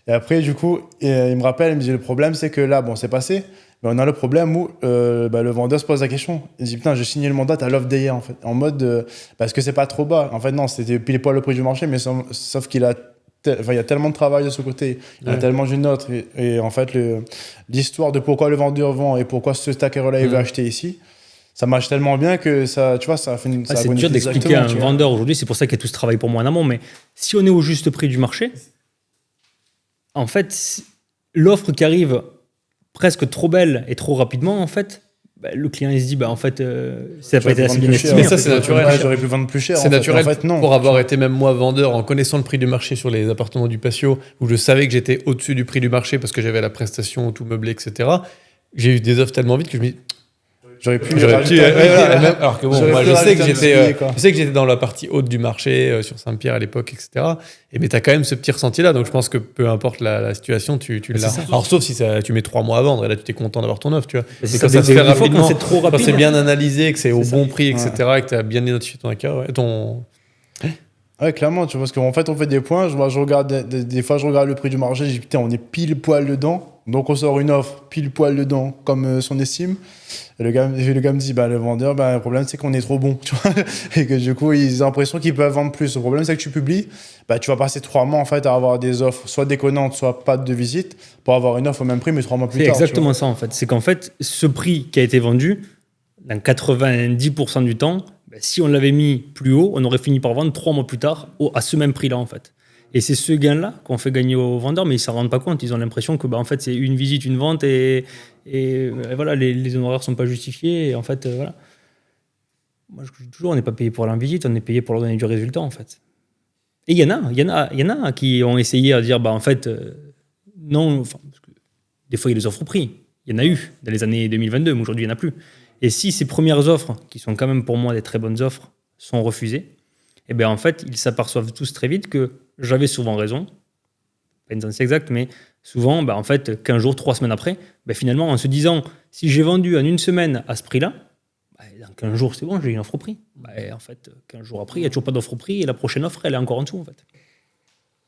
Et après, du coup, il me rappelle, il me dit, le problème, c'est que là, bon, c'est passé. Mais on a le problème où le vendeur se pose la question. Il dit putain, j'ai signé le mandat, t'as l'offre d'hier en fait. En mode parce que c'est pas trop bas. En fait, non, c'était pile poil le prix du marché, mais sauf qu'il a. Il y a tellement de travail de ce côté, il y a tellement d'une autre. Et en fait, l'histoire de pourquoi le vendeur vend et pourquoi ce acquéreur-là il veut acheter ici, ça marche tellement bien que ça, tu vois, ça fait une. C'est dur d'expliquer à un vendeur aujourd'hui, c'est pour ça qu'il y a tout ce travail pour moi en amont. Mais si on est au juste prix du marché, en fait, l'offre qui arrive presque trop belle et trop rapidement, en fait, le client il se dit en fait ça n'a pas été assez bien estimé. Mais ça c'est naturel. J'aurais pu vendre plus cher. C'est naturel. En fait, non. Pour avoir été même moi vendeur en connaissant le prix du marché sur les appartements du patio, où je savais que j'étais au-dessus du prix du marché parce que j'avais la prestation tout meublé, etc. J'ai eu des offres tellement vite que je me dis j'aurais pu alors que bon, moi je sais que j'étais dans la partie haute du marché sur Saint-Pierre à l'époque, etc. Mais tu as quand même ce petit ressenti là, donc je pense que peu importe la situation, tu l'as. Alors sauf si tu mets 3 mois à vendre et là tu es content d'avoir ton offre, tu vois. Et quand ça se fait rapidement, c'est trop rapide, quand c'est bien analysé, que c'est au bon prix, etc. et que tu as bien identifié ton acquéreur, Ouais, clairement, tu vois, parce qu'en fait, on fait des points. Je regarde, des fois, je regarde le prix du marché, je dis putain, on est pile poil dedans. Donc, on sort une offre pile poil dedans, comme son estime. Et le gars me dit, le vendeur, le problème, c'est qu'on est trop bon, tu vois. Et que du coup, ils ont l'impression qu'ils peuvent vendre plus. Le problème, c'est que tu publies, tu vas passer 3 mois, en fait, à avoir des offres soit déconnantes, soit pas de visite, pour avoir une offre au même prix, mais 3 mois plus tard. C'est exactement ça, en fait. C'est qu'en fait, ce prix qui a été vendu, dans 90% du temps, si on l'avait mis plus haut, on aurait fini par vendre 3 mois plus tard à ce même prix-là, en fait. Et c'est ce gain-là qu'on fait gagner aux vendeurs, mais ils ne s'en rendent pas compte. Ils ont l'impression que en fait, c'est une visite, une vente, et voilà, les honoraires ne sont pas justifiés. Et en fait, voilà. Moi, je dis toujours, on n'est pas payé pour leur visite, on est payé pour leur donner du résultat, en fait. Et il y en a qui ont essayé à dire, en fait, non. Parce que des fois, il y a des offres au prix. Il y en a eu dans les années 2022, mais aujourd'hui, il n'y en a plus. Et si ces premières offres, qui sont quand même pour moi des très bonnes offres, sont refusées, en fait, ils s'aperçoivent tous très vite que j'avais souvent raison. Pas une sens exact, mais souvent, en fait, 15 jours, 3 semaines après, finalement, en se disant, si j'ai vendu en 1 semaine à ce prix-là, dans 15 jours, c'est bon, j'ai une offre au prix. En fait, 15 jours après, il n'y a toujours pas d'offre au prix, et la prochaine offre, elle est encore en dessous, en fait.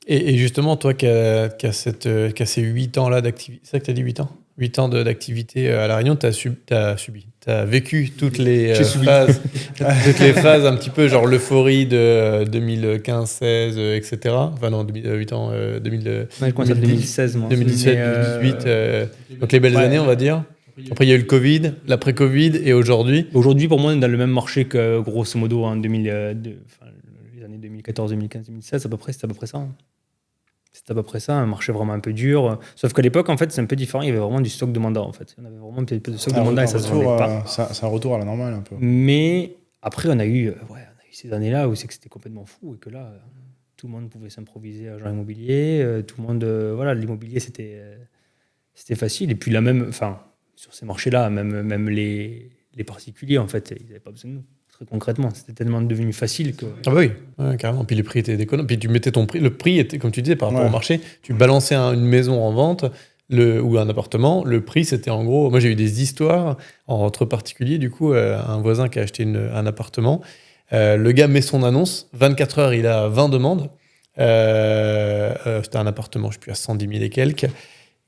Et justement, toi qui as ces 8 ans-là d'activité, c'est ça que tu as dit 8 ans 8 ans d'activité à La Réunion, tu as vécu toutes les phases, toutes les phases un petit peu, genre l'euphorie de 2015, 16, etc. Enfin non, 8 ans, 2000, Moi, je commence en 2016, moi. 2017, Mais, 2018. Donc les belles ouais. années, on va dire. Après, il y a eu le Covid, l'après-Covid et aujourd'hui. Aujourd'hui, pour moi, on est dans le même marché que, grosso modo, en 2002, enfin, les années 2014, 2015, 2016, c'est à peu près ça. Hein. C'est à peu près ça, un marché vraiment un peu dur. Sauf qu'à l'époque, en fait, c'est un peu différent. Il y avait vraiment du stock de mandats, en fait. On avait vraiment un peu de stock de mandats et ça se vendait pas. C'est un retour à la normale un peu. Mais après, on a eu ces années-là où c'est que c'était complètement fou et que là, tout le monde pouvait s'improviser agent immobilier. Tout le monde, l'immobilier, c'était facile. Et puis là même, enfin, sur ces marchés-là, même les particuliers, en fait, ils n'avaient pas besoin de nous. Très concrètement, c'était tellement devenu facile que. Ah bah oui, ouais, carrément. Puis les prix étaient déconnants. Puis tu mettais ton prix. Le prix était, comme tu disais, par rapport au marché. Tu balançais une maison en vente ou un appartement. Le prix, c'était en gros. Moi, j'ai eu des histoires entre particuliers. Du coup, un voisin qui a acheté un appartement. Le gars met son annonce. 24 heures, il a 20 demandes. C'était un appartement, je sais plus, à 110 000 et quelques.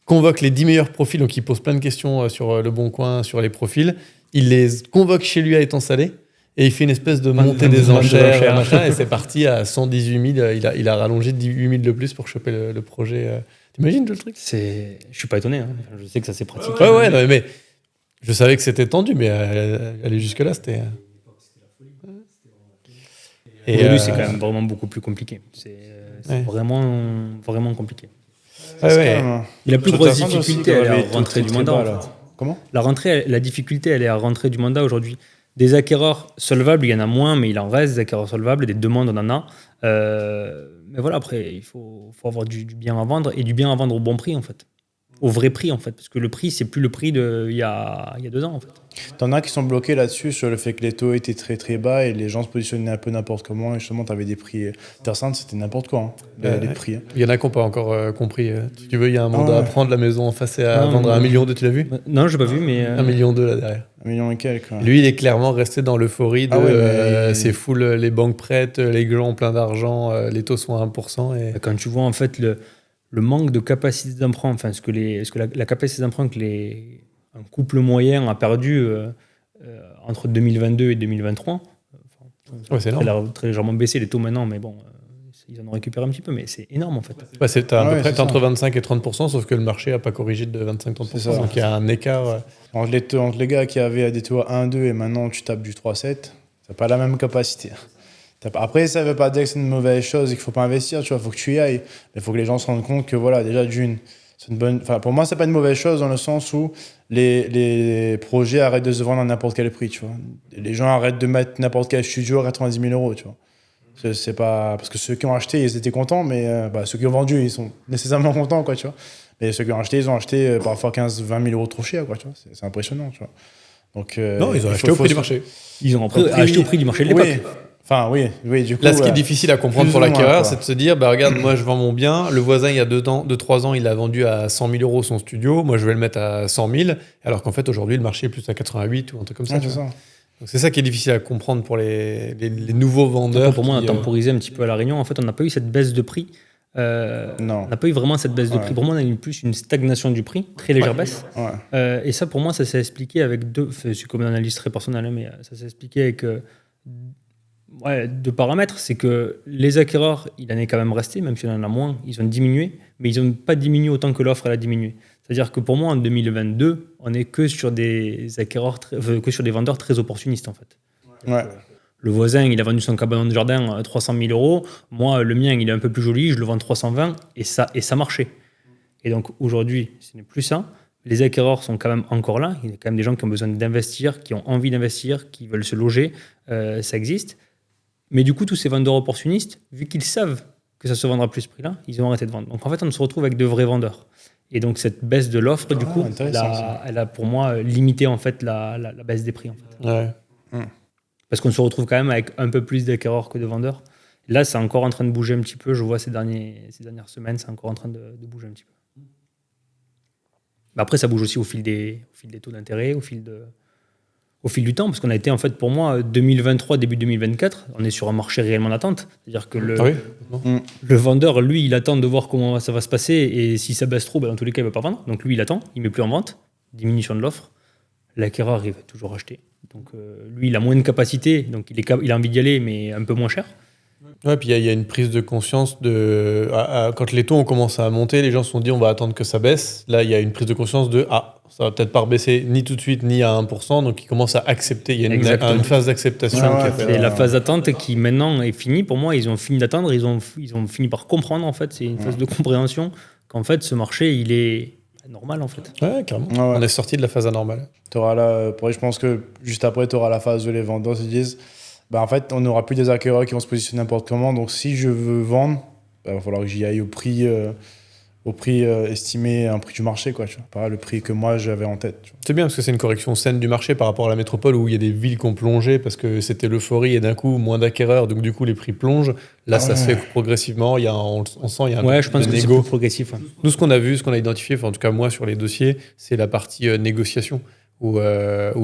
Convoque les 10 meilleurs profils. Donc, il pose plein de questions sur Le Bon Coin, sur les profils. Il les convoque chez lui à Étang Salé. Et il fait une espèce de montée des enchères, machin, et c'est parti à 118 000. Il a rallongé 18 000 de plus pour choper le projet. T'imagines le truc ? Je suis pas étonné. Hein. Je sais que ça s'est pratiqué. Ouais, non, mais je savais que c'était tendu, mais aller jusque-là, c'était. Aujourd'hui, c'est quand même vraiment beaucoup plus compliqué. C'est vraiment compliqué. La plus grosse difficulté, elle est à rentrer du mandat. En fait. Comment ? La difficulté, elle est à rentrer du mandat aujourd'hui. Des acquéreurs solvables, il y en a moins, mais il en reste des acquéreurs solvables, des demandes, on en a. Mais voilà, après, il faut avoir du bien à vendre et du bien à vendre au bon prix, en fait. Au vrai prix, en fait. Parce que le prix, c'est plus le prix d'il y a 2 ans, en fait. T'en as qui sont bloqués là-dessus sur le fait que les taux étaient très très bas et les gens se positionnaient un peu n'importe comment. Et justement, t'avais des prix. Terre Sainte, c'était n'importe quoi, hein, les prix. Hein. Il y en a qui n'ont pas encore compris. Si tu veux, il y a un mandat à prendre, la maison en face et à vendre à 1 million, tu l'as vu ? Non, j'ai pas vu, mais. 1,2 million là derrière. 1 million et quelques. Ouais. Lui, il est clairement resté dans l'euphorie de c'est full, les banques prêtes, les gens ont plein d'argent, les taux sont à 1%. Et... Quand tu vois en fait le manque de capacité d'emprunt, enfin la capacité d'emprunt que un couple moyen a perdu entre 2022 et 2023, c'est énorme. Très légèrement baissé les taux maintenant, mais bon, ils en ont récupéré un petit peu, mais c'est énorme en fait. C'est à peu près entre 25 et 30%, sauf que le marché n'a pas corrigé de 25-30%, donc il y a un écart. Entre les gars qui avaient des taux à 1,2 et maintenant tu tapes du 3,7, t'as pas la même capacité. Après, ça ne veut pas dire que c'est une mauvaise chose et qu'il ne faut pas investir, tu vois, il faut que tu y ailles. Mais il faut que les gens se rendent compte que, voilà, déjà, c'est une bonne... Enfin, pour moi, ce n'est pas une mauvaise chose dans le sens où les projets arrêtent de se vendre à n'importe quel prix, tu vois. Les gens arrêtent de mettre n'importe quel studio à 90 000 euros, tu vois. C'est pas... Parce que ceux qui ont acheté, ils étaient contents, mais ceux qui ont vendu, ils sont nécessairement contents, quoi, tu vois. Mais ceux qui ont acheté, ils ont acheté parfois 15-20 000 euros trop cher, quoi, tu vois. C'est impressionnant, tu vois. Donc, non, ils ont acheté au prix du marché. Ils ont acheté au prix du marché de l'époque. Oui. Enfin, oui, du coup... Là, ce qui est difficile à comprendre pour l'acquéreur, c'est de se dire, regarde, moi, je vends mon bien. Le voisin, il y a 2-3 ans, il a vendu à 100 000 euros son studio. Moi, je vais le mettre à 100 000. Alors qu'en fait, aujourd'hui, le marché est plus à 88 ou un truc comme ça. Ouais, c'est ça. Donc, c'est ça qui est difficile à comprendre pour les nouveaux vendeurs. Pour moi, on a temporisé un petit peu à La Réunion. En fait, on n'a pas eu cette baisse de prix. Non. On n'a pas eu vraiment cette baisse de prix. Pour moi, on a eu plus une stagnation du prix, très légère baisse. Ouais. Et ça, pour moi, ça s'est expliqué avec c'est comme une analyse très personnelle, hein, mais ça s'est expliqué avec... deux paramètres, c'est que les acquéreurs, il en est quand même resté, même s'il en a moins, ils ont diminué, mais ils n'ont pas diminué autant que l'offre elle a diminué. C'est-à-dire que pour moi, en 2022, on n'est que sur des acquéreurs, que sur des vendeurs très opportunistes en fait. Ouais. Le voisin, il a vendu son cabanon de jardin à 300 000 euros. Moi, le mien, il est un peu plus joli, je le vends 320 et ça marchait. Et donc aujourd'hui, ce n'est plus ça. Les acquéreurs sont quand même encore là. Il y a quand même des gens qui ont besoin d'investir, qui ont envie d'investir, qui veulent se loger. Ça existe. Mais du coup, tous ces vendeurs opportunistes, vu qu'ils savent que ça se vendra plus ce prix-là, ils ont arrêté de vendre. Donc en fait, on se retrouve avec de vrais vendeurs. Et donc cette baisse de l'offre, du coup, elle a pour moi limité en fait la baisse des prix. En fait. Ouais. Parce qu'on se retrouve quand même avec un peu plus d'acquéreurs que de vendeurs. Là, c'est encore en train de bouger un petit peu. Je vois ces dernières semaines, c'est encore en train de bouger un petit peu. Mais après, ça bouge aussi au fil des taux d'intérêt, au fil de au fil du temps, parce qu'on a été, en fait, pour moi, 2023, début 2024, on est sur un marché réellement d'attente. C'est-à-dire que le vendeur, lui, il attend de voir comment ça va se passer, et si ça baisse trop, dans tous les cas, il ne va pas vendre. Donc lui, il attend, il ne met plus en vente, diminution de l'offre. L'acquéreur, il va toujours acheter. Donc lui, il a moins de capacité, donc il a envie d'y aller, mais un peu moins cher. Ouais, puis il y a une prise de conscience quand les taux ont commencé à monter, les gens se sont dit on va attendre que ça baisse. Là, il y a une prise de conscience ça va peut-être pas rebaisser ni tout de suite ni à 1%, donc ils commencent à accepter. Il y a une phase d'acceptation. C'est la phase d'attente qui maintenant est finie. Pour moi, ils ont fini d'attendre, ils ont fini par comprendre, en fait. C'est une phase de compréhension qu'en fait, ce marché, il est normal, en fait. Ouais, carrément. On est sorti de la phase anormale. Je pense que juste après, tu auras la phase où les vendeurs se disent en fait, on n'aura plus des acquéreurs qui vont se positionner n'importe comment. Donc, si je veux vendre, il va falloir que j'y aille au prix estimé, un prix du marché, quoi, tu vois, pas le prix que moi j'avais en tête. Tu vois. C'est bien parce que c'est une correction saine du marché par rapport à la métropole où il y a des villes qui ont plongé parce que c'était l'euphorie et d'un coup, moins d'acquéreurs, donc du coup, les prix plongent. Là, ça se fait progressivement. On sent il y a un peu je pense de que c'est plus progressif. Ouais. Nous, ce qu'on a vu, ce qu'on a identifié, en tout cas moi, sur les dossiers, c'est la partie négociation. Où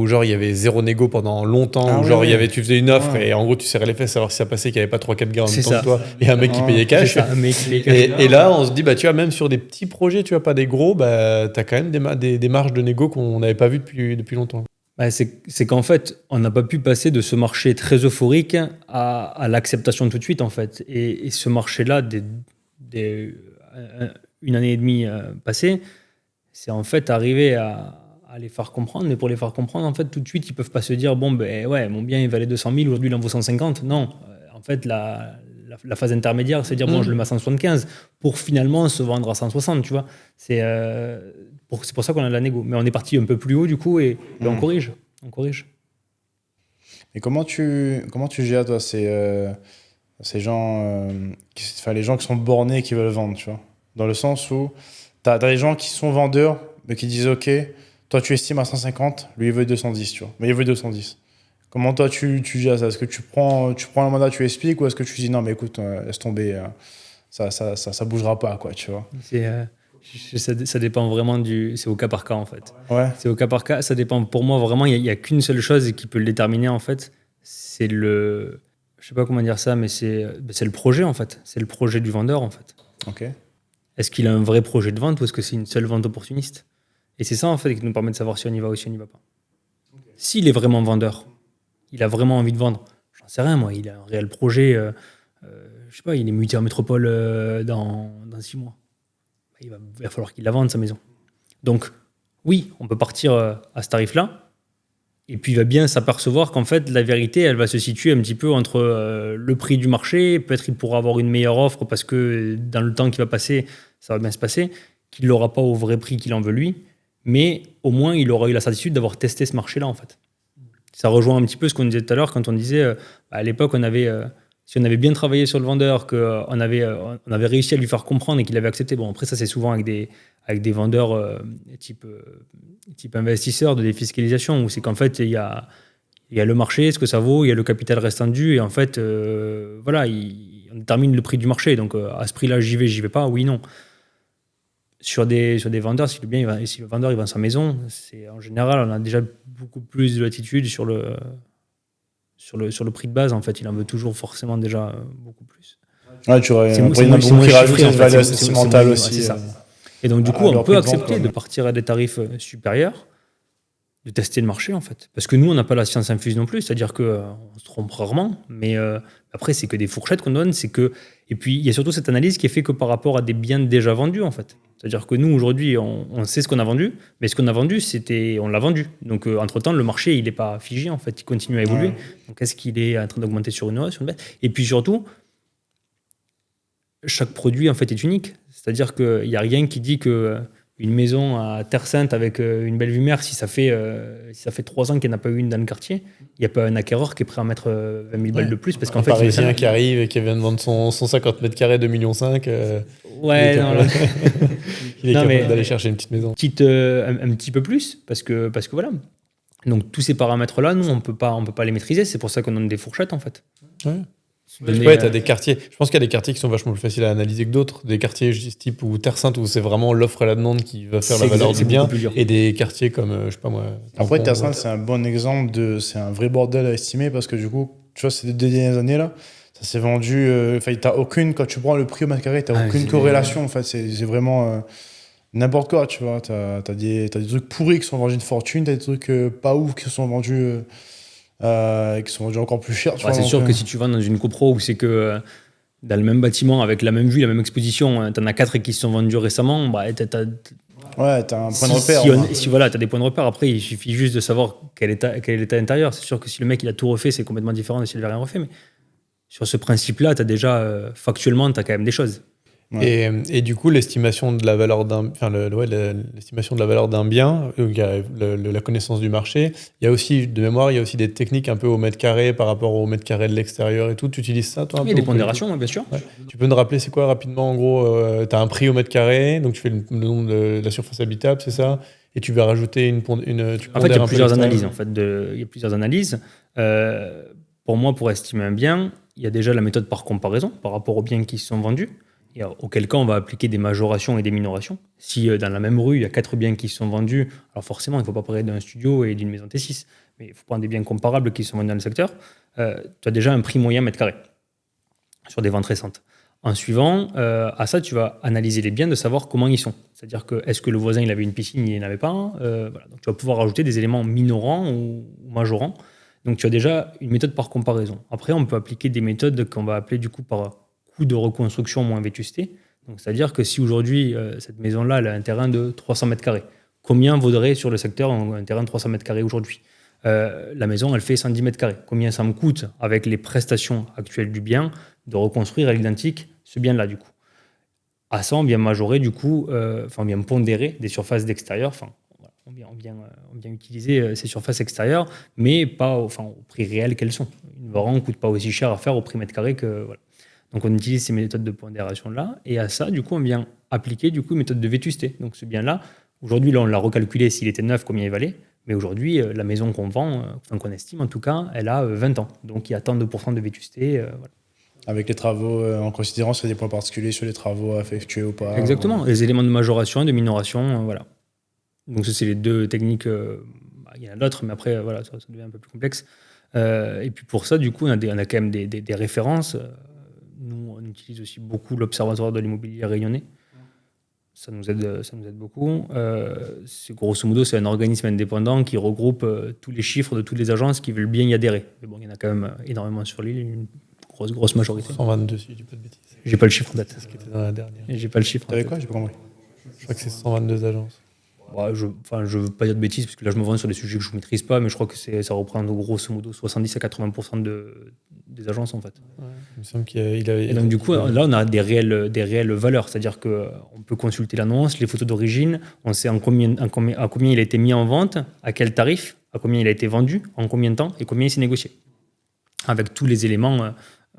genre il y avait zéro négo pendant longtemps, tu faisais une offre et en gros tu serrais les fesses savoir si ça passait qu'il n'y avait pas 3-4 gars en même temps que toi et un mec qui payait cash. Et là on se dit tu vois, même sur des petits projets, tu vois, pas des gros, t'as quand même des marges de négo qu'on n'avait pas vues depuis longtemps. C'est qu'en fait on n'a pas pu passer de ce marché très euphorique à l'acceptation tout de suite, en fait, et ce marché là une année et demie passée, c'est en fait arrivé à les faire comprendre, mais pour les faire comprendre, en fait, tout de suite, ils peuvent pas se dire mon bien, il valait 200 000, aujourd'hui, il en vaut 150. Non, en fait, la phase intermédiaire, c'est dire je le mets à 175 pour finalement se vendre à 160, tu vois. C'est pour ça qu'on a de la négo. Mais on est parti un peu plus haut, du coup, et on corrige. Et comment tu gères, toi, ces gens, les gens qui sont bornés, qui veulent vendre, tu vois, dans le sens où t'as des gens qui sont vendeurs, mais qui disent ok, toi, tu estimes à 150, lui, il veut 210, tu vois. Mais il veut 210. Comment toi, tu gères ça? Est-ce que tu prends le mandat, tu expliques, ou est-ce que tu dis non, mais écoute, laisse tomber, ça bougera pas, quoi, tu vois? Ça dépend vraiment c'est au cas par cas, en fait. Ouais. C'est au cas par cas. Ça dépend. Pour moi, vraiment, il n'y a qu'une seule chose qui peut le déterminer, en fait. C'est je sais pas comment dire ça, mais c'est le projet, en fait. C'est le projet du vendeur, en fait. Ok. Est-ce qu'il a un vrai projet de vente ou est-ce que c'est une seule vente opportuniste? Et c'est ça, en fait, qui nous permet de savoir si on y va ou si on n'y va pas. S'il est vraiment vendeur, il a vraiment envie de vendre, j'en sais rien, moi, il a un réel projet, je sais pas, il est muté en métropole dans 6 mois. Il va falloir qu'il la vende, sa maison. Donc, oui, on peut partir à ce tarif-là, et puis il va bien s'apercevoir qu'en fait, la vérité, elle va se situer un petit peu entre le prix du marché, peut-être il pourra avoir une meilleure offre parce que dans le temps qui va passer, ça va bien se passer, qu'il ne l'aura pas au vrai prix qu'il en veut lui, mais au moins, il aura eu la certitude d'avoir testé ce marché-là, en fait. Ça rejoint un petit peu ce qu'on disait tout à l'heure quand on disait, à l'époque, si on avait bien travaillé sur le vendeur, qu'on avait réussi à lui faire comprendre et qu'il avait accepté. Bon, après, ça, c'est souvent avec des vendeurs type investisseurs de défiscalisation, où c'est qu'en fait, il y a le marché, ce que ça vaut, il y a le capital restant dû, et en fait, on détermine le prix du marché. Donc, à ce prix-là, j'y vais pas, oui, non. Sur des vendeurs, si le vendeur il vend sa maison, en général, on a déjà beaucoup plus de latitude sur le prix de base. En fait, il en veut toujours forcément déjà beaucoup plus. Ouais, tu aurais beaucoup qui rajoutent une valeur sentimentale aussi. C'est ça. Et donc, du coup, on peut accepter de partir à des tarifs supérieurs, de tester le marché, en fait. Parce que nous, on n'a pas la science infuse non plus, c'est-à-dire qu'on se trompe rarement, mais après, c'est que des fourchettes qu'on donne. Et puis, il y a surtout cette analyse qui est faite que par rapport à des biens déjà vendus, en fait. C'est-à-dire que nous, aujourd'hui, on sait ce qu'on a vendu, mais ce qu'on a vendu, on l'a vendu. Donc, entre-temps, le marché, il n'est pas figé, en fait. Il continue à évoluer. Ouais. Donc, est-ce qu'il est en train d'augmenter sur une hausse, sur une baisse? Et puis, surtout, chaque produit, en fait, est unique. C'est-à-dire qu'il n'y a rien qui dit qu'une maison à Terre Sainte avec une belle vue mer, si ça fait 3 ans qu'il n'y en a pas eu une dans le quartier, il n'y a pas un acquéreur qui est prêt à mettre 20 000 balles de plus. Parce qu'en fait, Parisien qui arrive et qui vient de vendre son 50 mètres carrés de 2,5 millions. Il est capable d'aller chercher une petite maison. Un petit peu plus, parce que voilà. Donc tous ces paramètres-là, nous, on peut pas les maîtriser. C'est pour ça qu'on donne des fourchettes, en fait. Ouais. Ouais, t'as des quartiers. Je pense qu'il y a des quartiers qui sont vachement plus faciles à analyser que d'autres. Des quartiers type ou Terre Sainte où c'est vraiment l'offre et la demande qui va faire la valeur du bien. Et des quartiers comme, je sais pas moi. Après, Terre Sainte, c'est un bon exemple c'est un vrai bordel à estimer parce que du coup, tu vois, ces 2 dernières années là, ça s'est vendu. Quand tu prends le prix au mètre carré, t'as aucune corrélation. En fait, c'est vraiment n'importe quoi, tu vois. T'as des trucs pourris qui sont vendus une fortune, t'as des trucs pas ouf qui sont vendus. Qui sont vendus encore plus cher. C'est sûr que si tu vas dans une copro où c'est que dans le même bâtiment, avec la même vue, la même exposition, t'en as 4 qui se sont vendus récemment, t'as un point de repère. Si voilà, t'as des points de repère. Après, il suffit juste de savoir quel est l'état intérieur. C'est sûr que si le mec il a tout refait, c'est complètement différent de s'il n'avait rien refait. Mais sur ce principe-là, t'as déjà, factuellement, t'as quand même des choses. Ouais. Et du coup, l'estimation de la valeur l'estimation de la valeur d'un bien, il y a la connaissance du marché. Il y a aussi, de mémoire, il y a aussi des techniques un peu au mètre carré par rapport au mètre carré de l'extérieur et tout. Tu utilises ça, toi? Il y a des pondérations, bien sûr. Ouais. Tu peux nous rappeler, c'est quoi rapidement? En gros, tu as un prix au mètre carré, donc tu fais le nombre de la surface habitable, c'est ça? Et tu vas rajouter tu en fait, il y a plusieurs analyses. Il y a plusieurs analyses. Pour moi, pour estimer un bien, il y a déjà la méthode par comparaison par rapport aux biens qui se sont vendus. Et auquel cas, on va appliquer des majorations et des minorations. Si dans la même rue, il y a 4 biens qui se sont vendus, alors forcément, il ne faut pas parler d'un studio et d'une maison T6, mais il faut prendre des biens comparables qui sont vendus dans le secteur. Tu as déjà un prix moyen mètre carré sur des ventes récentes. En suivant, à ça, tu vas analyser les biens de savoir comment ils sont. C'est-à-dire que est-ce que le voisin il avait une piscine, il n'en avait pas. Voilà. Donc tu vas pouvoir rajouter des éléments minorants ou majorants. Donc tu as déjà une méthode par comparaison. Après, on peut appliquer des méthodes qu'on va appeler du coup par coût de reconstruction moins vétusté. Donc, c'est-à-dire que si aujourd'hui, cette maison-là, elle a un terrain de 300 mètres carrés, combien vaudrait sur le secteur un terrain de 300 mètres carrés aujourd'hui? La maison, elle fait 110 mètres carrés. Combien ça me coûte, avec les prestations actuelles du bien, de reconstruire à l'identique ce bien-là, du coup? À ça, on vient majorer, du coup, on vient pondérer des surfaces d'extérieur. On vient utiliser ces surfaces extérieures, mais pas au prix réel qu'elles sont. Une varan ne coûte pas aussi cher à faire au prix mètre carré que... Voilà. Donc, on utilise ces méthodes de pondération-là. Et à ça, du coup, on vient appliquer une méthode de vétusté. Donc, ce bien-là, aujourd'hui, là, on l'a recalculé s'il était neuf, combien il valait. Mais aujourd'hui, la maison qu'on vend, qu'on estime en tout cas, elle a 20 ans. Donc, il y a tant de % de vétusté. Voilà. Avec les travaux, en considérant s'il y a des points particuliers sur les travaux effectués ou pas. Exactement. Les éléments de majoration et de minoration, voilà. Donc, ça, c'est les 2 techniques. Il y en a d'autres, mais après, voilà, ça devient un peu plus complexe. Et puis, pour ça, du coup, on a quand même des références. Nous, on utilise aussi beaucoup l'Observatoire de l'immobilier réunionnais. Ça nous aide beaucoup. Grosso modo, c'est un organisme indépendant qui regroupe tous les chiffres de toutes les agences qui veulent bien y adhérer. Mais bon, il y en a quand même énormément sur l'île, une grosse majorité. 122, si je dis pas de bêtises. J'ai pas le chiffre en tête. C'est ce qui était dans la dernière. J'ai pas le chiffre. T'avais quoi? J'ai pas compris. Je crois que c'est 122 agences. Je veux pas dire de bêtises, parce que là, je me vends sur des sujets que je ne maîtrise pas, mais je crois que ça reprend grosso modo 70 à 80% des agences, en fait. Ouais, il me semble qu'il avait... Et donc, du coup, là, on a des réelles valeurs. C'est-à-dire qu'on peut consulter l'annonce, les photos d'origine, on sait à combien il a été mis en vente, à quel tarif, à combien il a été vendu, en combien de temps, et combien il s'est négocié. Avec tous les éléments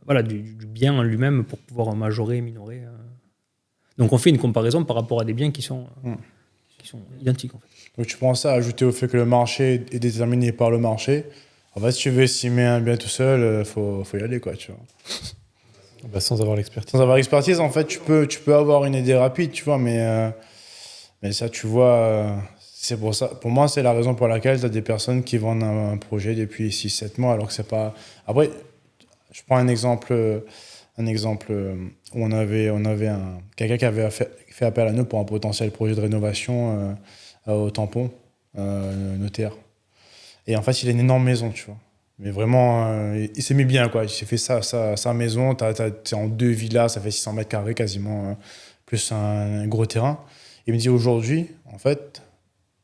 du bien en lui-même pour pouvoir majorer, minorer. Donc, on fait une comparaison par rapport à des biens qui sont identiques, en fait. Donc, tu prends ça, ajouter au fait que le marché est déterminé par le marché. En fait, si tu veux estimer un bien tout seul, faut y aller, quoi, tu vois. Sans avoir l'expertise. Sans avoir l'expertise, en fait, tu peux avoir une idée rapide, tu vois, mais ça, tu vois, c'est pour ça. Pour moi, c'est la raison pour laquelle tu as des personnes qui vendent un projet depuis 6-7 mois, alors que c'est pas... Après, je prends un exemple où on avait quelqu'un qui avait fait appel à nous pour un potentiel projet de rénovation au tampon notaire. Et en fait, il a une énorme maison, tu vois. Mais vraiment, il s'est mis bien, quoi. Il s'est fait sa maison. T'es en 2 villas, ça fait 600 mètres carrés quasiment, plus un gros terrain. Il me dit aujourd'hui, en fait,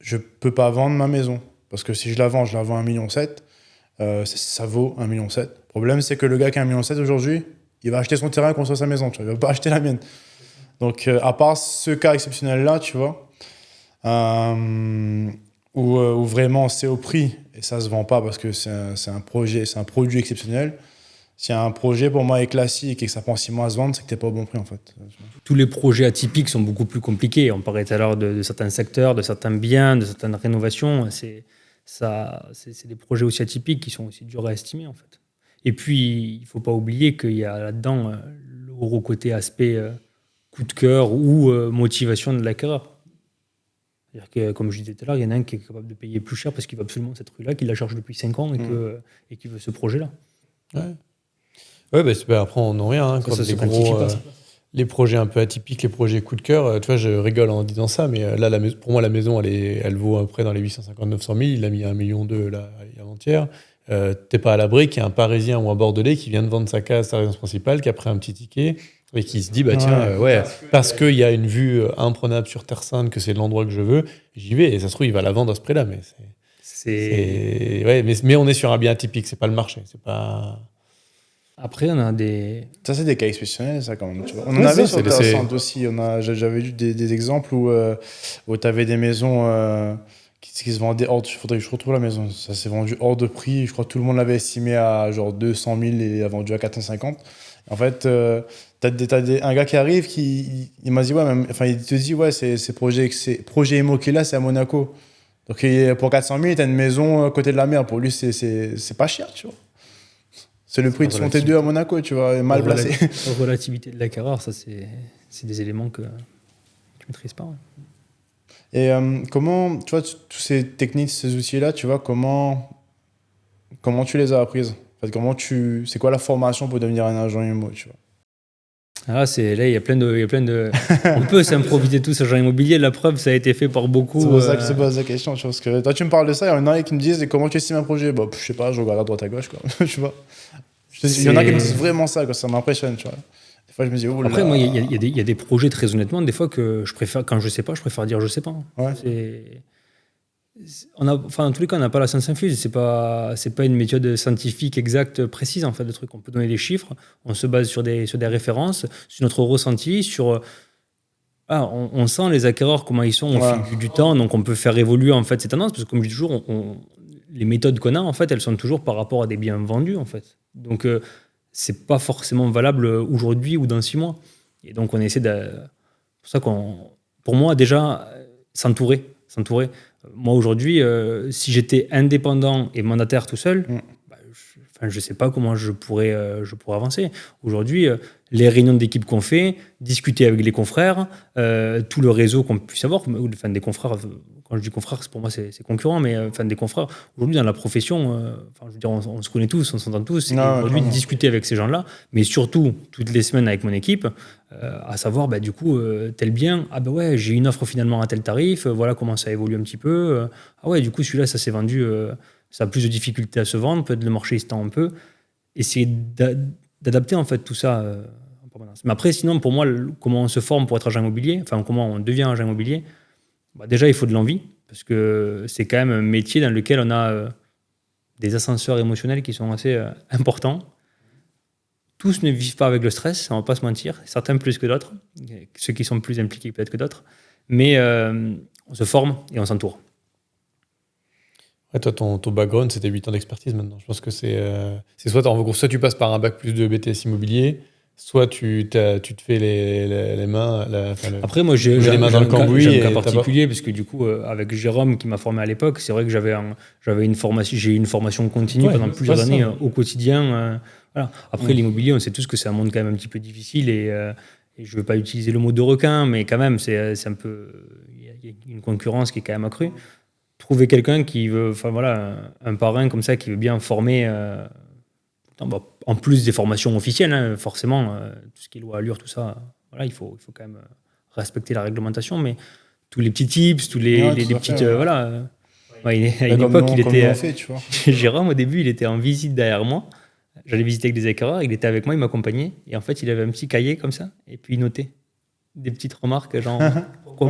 je peux pas vendre ma maison. Parce que si je la vends à 1,7 million. Ça vaut 1,7 million. Le problème, c'est que le gars qui a 1,7 million aujourd'hui, il va acheter son terrain et construire sa maison, tu vois. Il va pas acheter la mienne. Donc, à part ce cas exceptionnel-là, tu vois, où vraiment c'est au prix et ça se vend pas parce que c'est un produit exceptionnel. Si un projet pour moi est classique et que ça prend 6 mois à se vendre, c'est que t'es pas au bon prix, en fait. Tous les projets atypiques sont beaucoup plus compliqués. On parlait tout à l'heure de certains secteurs, de certains biens, de certaines rénovations. C'est des projets aussi atypiques qui sont aussi durs à estimer, en fait. Et puis, il ne faut pas oublier qu'il y a là-dedans le gros côté aspect coup de cœur ou motivation de l'acquéreur. C'est-à-dire que, comme je disais tout à l'heure, il y en a un qui est capable de payer plus cher parce qu'il veut absolument cette rue-là, qu'il la cherche depuis 5 ans et qu'il veut ce projet-là. Ouais, après, on n'en rien. Hein, quand les gros, les projets un peu atypiques, les projets coup de cœur, tu vois, je rigole en disant ça, mais là, pour moi, la maison, elle vaut à peu près dans les 850-900 000. Il a mis 1,2 million là, avant-hier. T'es pas à l'abri qu'il y a un Parisien ou un Bordelais qui vient de vendre sa case, sa résidence principale, qui a pris un petit ticket et qui se dit, parce qu'il y a une vue imprenable sur Terre Sainte, que c'est l'endroit que je veux, j'y vais. Et ça se trouve, il va la vendre à ce prix-là. Mais on est sur un bien atypique, c'est pas le marché. C'est pas... Après, on a des... Ça, c'est des cas exceptionnels, ça, quand même. Tu vois. On en avait sur Terre Sainte aussi. J'avais vu des exemples où tu avais des maisons qui se vendaient hors... Il faudrait que je retrouve la maison. Ça s'est vendu hors de prix. Je crois que tout le monde l'avait estimé à genre 200 000 et a vendu à 450. En fait, un gars qui arrive, il m'a dit, il te dit, c'est projet Imo qui est là, c'est à Monaco. Donc, pour 400 000, tu as une maison à côté de la mer. Pour lui, c'est pas cher, tu vois. C'est le prix de son T2 à Monaco, tu vois, mal placé. La relativité de l'acquéreur, ça, c'est des éléments que tu ne maîtrises pas. Ouais. Et comment, tu vois, tous ces techniques, ces outils-là, tu vois, comment tu les as apprises? En fait, c'est quoi la formation pour devenir un agent IMO, tu vois? Là, il y a plein de... On peut s'improviser tous agents immobiliers. La preuve, ça a été fait par beaucoup. C'est pour ça que je te pose la question. Tu vois, parce que toi, tu me parles de ça, il y en a qui me disent comment tu estimes un projet? Je sais pas, je regarde à droite à gauche, quoi. Tu vois. Il y en a qui me disent vraiment ça, quoi. Ça m'impressionne, tu vois. Des fois, je me dis, oh là. Après, moi, il y a des projets, très honnêtement, des fois que je préfère, quand je sais pas, je préfère dire je sais pas. Ouais. En tous les cas, on n'a pas la science infuse. C'est pas une méthode scientifique exacte, précise, en fait, le truc. On peut donner des chiffres, on se base sur des références, sur notre ressenti, sur... on sent les acquéreurs, comment ils sont au fil du temps, donc on peut faire évoluer, en fait, ces tendances, parce que, comme je dis toujours, les méthodes qu'on a, en fait, elles sont toujours par rapport à des biens vendus, en fait. Donc, c'est pas forcément valable aujourd'hui ou dans 6 mois. Et donc, on essaie de... C'est pour ça pour moi, déjà, s'entourer. Moi, aujourd'hui, si j'étais indépendant et mandataire tout seul, je ne sais pas comment je pourrais avancer. Aujourd'hui, les réunions d'équipe qu'on fait, discuter avec les confrères, tout le réseau qu'on puisse avoir, des confrères, quand je dis confrères, pour moi, c'est concurrent, mais des confrères, aujourd'hui, dans la profession, je veux dire, on se connaît tous, on s'entend tous, et aujourd'hui, discuter avec ces gens-là, mais surtout, toutes les semaines avec mon équipe, à savoir, du coup, tel bien, j'ai une offre finalement à tel tarif, voilà comment ça évolue un petit peu, du coup, celui-là, ça s'est vendu... ça a plus de difficultés à se vendre, peut-être le marché se tend un peu. Essayer d'adapter en fait tout ça en permanence. Mais après, sinon, pour moi, comment on se forme pour être agent immobilier, comment on devient agent immobilier, déjà, il faut de l'envie, parce que c'est quand même un métier dans lequel on a des ascenseurs émotionnels qui sont assez importants. Tous ne vivent pas avec le stress, on ne va pas se mentir, certains plus que d'autres, ceux qui sont plus impliqués peut-être que d'autres, mais on se forme et on s'entoure. Ouais, toi, ton background, c'était 8 ans d'expertise maintenant. Je pense que c'est soit tu passes par un bac plus de BTS immobilier, soit tu te fais les mains. Après, moi, j'ai les mains dans le cambouis. J'ai un cas particulier, parce que du coup, avec Jérôme qui m'a formé à l'époque, c'est vrai que j'ai eu une formation continue pendant plusieurs années au quotidien. Voilà. Après, l'immobilier, on sait tous que c'est un monde quand même un petit peu difficile et je ne veux pas utiliser le mot de requin, mais quand même, c'est un peu. Il y a une concurrence qui est quand même accrue. Trouver quelqu'un qui veut, un parrain comme ça qui veut bien former, en plus des formations officielles, forcément, tout ce qui est loi Allure, tout ça, il faut quand même respecter la réglementation, mais tous les petits tips, tous les petites, à une époque, il était, Jérôme au début, il était en visite derrière moi. J'allais visiter avec des acquéreurs, il était avec moi, il m'accompagnait, et en fait, il avait un petit cahier comme ça, et puis il notait des petites remarques, genre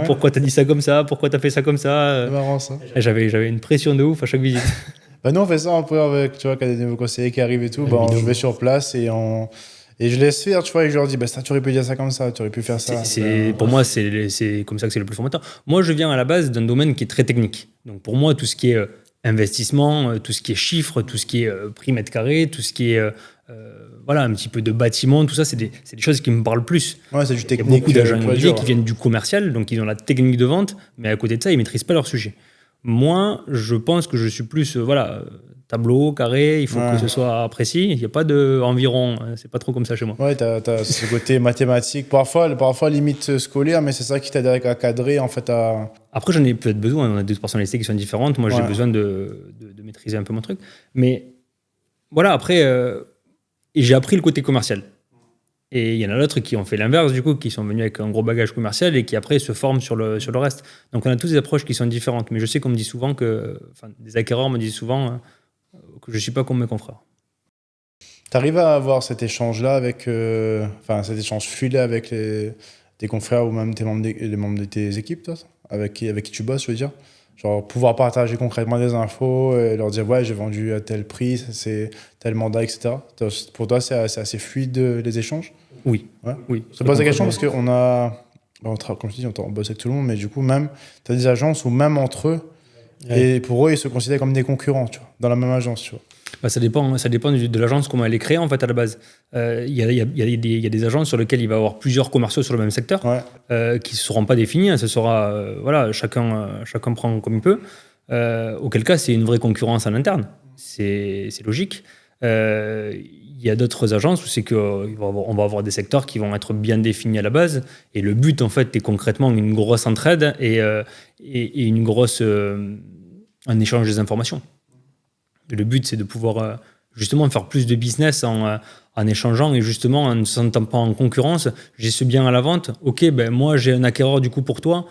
pourquoi t'as dit ça comme ça, pourquoi t'as fait ça comme ça. C'est marrant ça. J'avais une pression de ouf à chaque visite. Nous on fait ça un peu avec, tu vois, quand il y a des nouveaux conseillers qui arrivent et tout, je vais sur place et je laisse faire, tu vois, et je leur dis, ça, tu aurais pu dire ça comme ça, tu aurais pu faire ça. Pour moi, c'est comme ça que c'est le plus formateur. Moi, je viens à la base d'un domaine qui est très technique. Donc pour moi, tout ce qui est investissement, tout ce qui est chiffres, tout ce qui est prix mètre carré, tout ce qui est un petit peu de bâtiment, tout ça, c'est des choses qui me parlent plus. Ouais, c'est du technique. Il y a beaucoup d'agents immobiliers qui viennent du commercial, donc ils ont la technique de vente, mais à côté de ça, ils ne maîtrisent pas leur sujet. Moi, je pense que je suis plus, tableau, carré, il faut que ce soit précis. Il n'y a pas de environ, c'est pas trop comme ça chez moi. Ouais, t'as ce côté mathématique, parfois limite scolaire, mais c'est ça qui t'aide à cadrer, en fait, Après, j'en ai peut-être besoin, on a deux personnalités qui sont différentes. Moi, j'ai besoin de maîtriser un peu mon truc. Mais voilà, après, et j'ai appris le côté commercial. Et il y en a d'autres qui ont fait l'inverse, du coup, qui sont venus avec un gros bagage commercial et qui après se forment sur le reste. Donc on a tous des approches qui sont différentes. Mais je sais qu'on me dit souvent des acquéreurs me disent souvent que je ne suis pas comme mes confrères. T'arrives à avoir cet échange-là cet échange fluide avec tes confrères ou même les membres de tes équipes, toi, avec qui tu bosses, je veux dire? Genre pouvoir partager concrètement des infos et leur dire ouais, j'ai vendu à tel prix, c'est tel mandat, etc. Pour toi, c'est assez fluide les échanges? Oui. Ouais. Oui. Je te pose la question parce qu'on a, comme je dis, on bosse avec tout le monde, mais du coup, même, tu as des agences où même entre eux, et pour eux, ils se considèrent comme des concurrents, tu vois, dans la même agence, tu vois. Ça dépend de l'agence, comment elle est créée en fait à la base. Il y a des agences sur lesquelles il va y avoir plusieurs commerciaux sur le même secteur qui ne seront pas définis. Ce sera, chacun prend comme il peut. Auquel cas, c'est une vraie concurrence en interne. C'est logique. Il y a d'autres agences où c'est qu'on va avoir des secteurs qui vont être bien définis à la base. Et le but, en fait, est concrètement une grosse entraide et une grosse un échange des informations. Le but, c'est de pouvoir justement faire plus de business en échangeant et justement en ne se sentant pas en concurrence. J'ai ce bien à la vente. Ok, ben moi, j'ai un acquéreur du coup pour toi.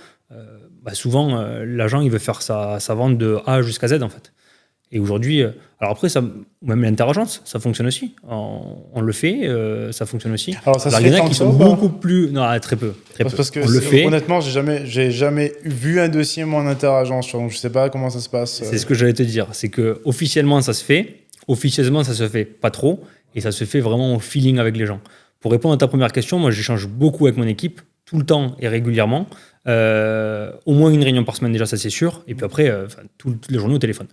Souvent, l'agent, il veut faire sa vente de A jusqu'à Z, en fait. Et aujourd'hui, alors après, même l'interagence, ça fonctionne aussi. On le fait, ça fonctionne aussi. Alors, ça se il y en fait a tant qui que sont ça, beaucoup plus... Non, très peu. Parce que on le fait. Honnêtement, j'ai jamais vu un dossier moi en interagence, donc je sais pas comment ça se passe. C'est ce que j'allais te dire. C'est que officiellement, ça se fait. Officieusement, ça se fait pas trop. Et ça se fait vraiment au feeling avec les gens. Pour répondre à ta première question, moi, j'échange beaucoup avec mon équipe, tout le temps et régulièrement. Au moins une réunion par semaine, déjà, ça c'est sûr. Et puis après, toutes les journées au téléphone.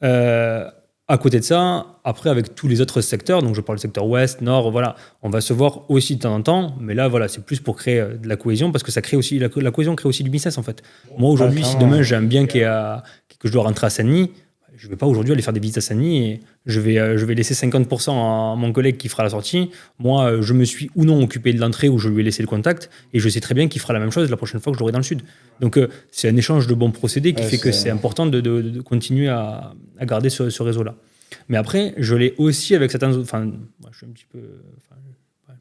À côté de ça, après, avec tous les autres secteurs, donc je parle du secteur ouest, nord, voilà, on va se voir aussi de temps en temps, mais là, voilà, c'est plus pour créer de la cohésion, parce que ça crée aussi, la cohésion crée aussi du business, en fait. Moi, aujourd'hui, si demain j'ai un bien que je dois rentrer à Saint-Denis, je ne vais pas aujourd'hui aller faire des visites à Saint-Denis et je vais laisser 50% à mon collègue qui fera la sortie. Moi, je me suis ou non occupé de l'entrée où je lui ai laissé le contact et je sais très bien qu'il fera la même chose la prochaine fois que je l'aurai dans le sud. Donc, c'est un échange de bons procédés qui fait que c'est important de continuer à garder ce réseau-là. Mais après, je l'ai aussi avec certains... Enfin, moi, je suis un petit peu...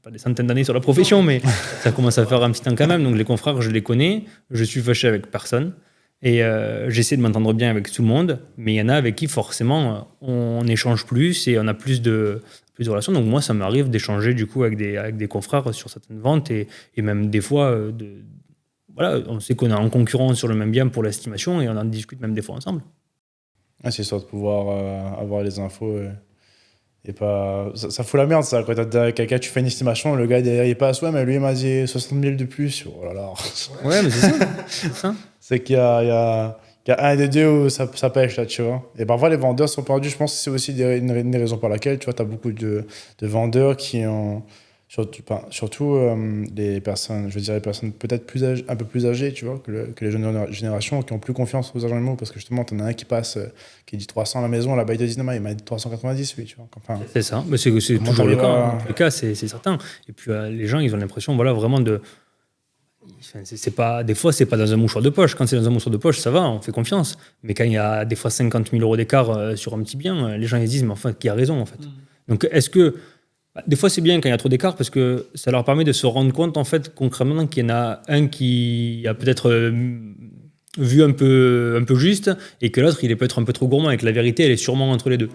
pas des centaines d'années sur la profession, mais ça commence à faire un petit temps quand même. Donc, les confrères, je les connais. Je suis fâché avec personne. Et j'essaie de m'entendre bien avec tout le monde, mais il y en a avec qui forcément on échange plus et on a plus de relations. Donc moi, ça m'arrive d'échanger du coup avec des confrères sur certaines ventes et même des fois, on sait qu'on est en concurrence sur le même bien pour l'estimation et on en discute même des fois ensemble. C'est histoire de pouvoir avoir les infos et pas... Ça fout la merde ça, quand t'as quelqu'un, tu fais une estimation, le gars derrière il passe, ouais mais lui il m'a dit 60 000 de plus. Oh là là. Ouais, mais c'est ça. C'est qu'il y a un des deux où ça pêche là, tu vois. Et parfois les vendeurs sont perdus, je pense que c'est aussi une des raisons pour laquelle, tu vois, t'as beaucoup de vendeurs qui ont... Surtout les personnes, je veux dire les personnes peut-être un peu plus âgées, tu vois, que les jeunes générations qui ont plus confiance aux agents immo parce que justement, t'en as un qui passe, qui dit 300 à la maison, là-bas il te dit non, il m'a dit 390, lui, tu vois. Enfin, c'est ça, mais c'est toujours le cas. En tous les cas, c'est certain. Et puis les gens, ils ont l'impression, voilà, vraiment de... Des fois, c'est pas dans un mouchoir de poche. Quand c'est dans un mouchoir de poche, ça va, on fait confiance. Mais quand il y a des fois 50 000 euros d'écart sur un petit bien, les gens ils se disent, mais enfin, qui a raison en fait. Donc, est-ce que... Des fois, c'est bien quand il y a trop d'écart parce que ça leur permet de se rendre compte, en fait, concrètement, qu'il y en a un qui a peut-être vu un peu juste et que l'autre, il est peut-être un peu trop gourmand et que la vérité, elle est sûrement entre les deux.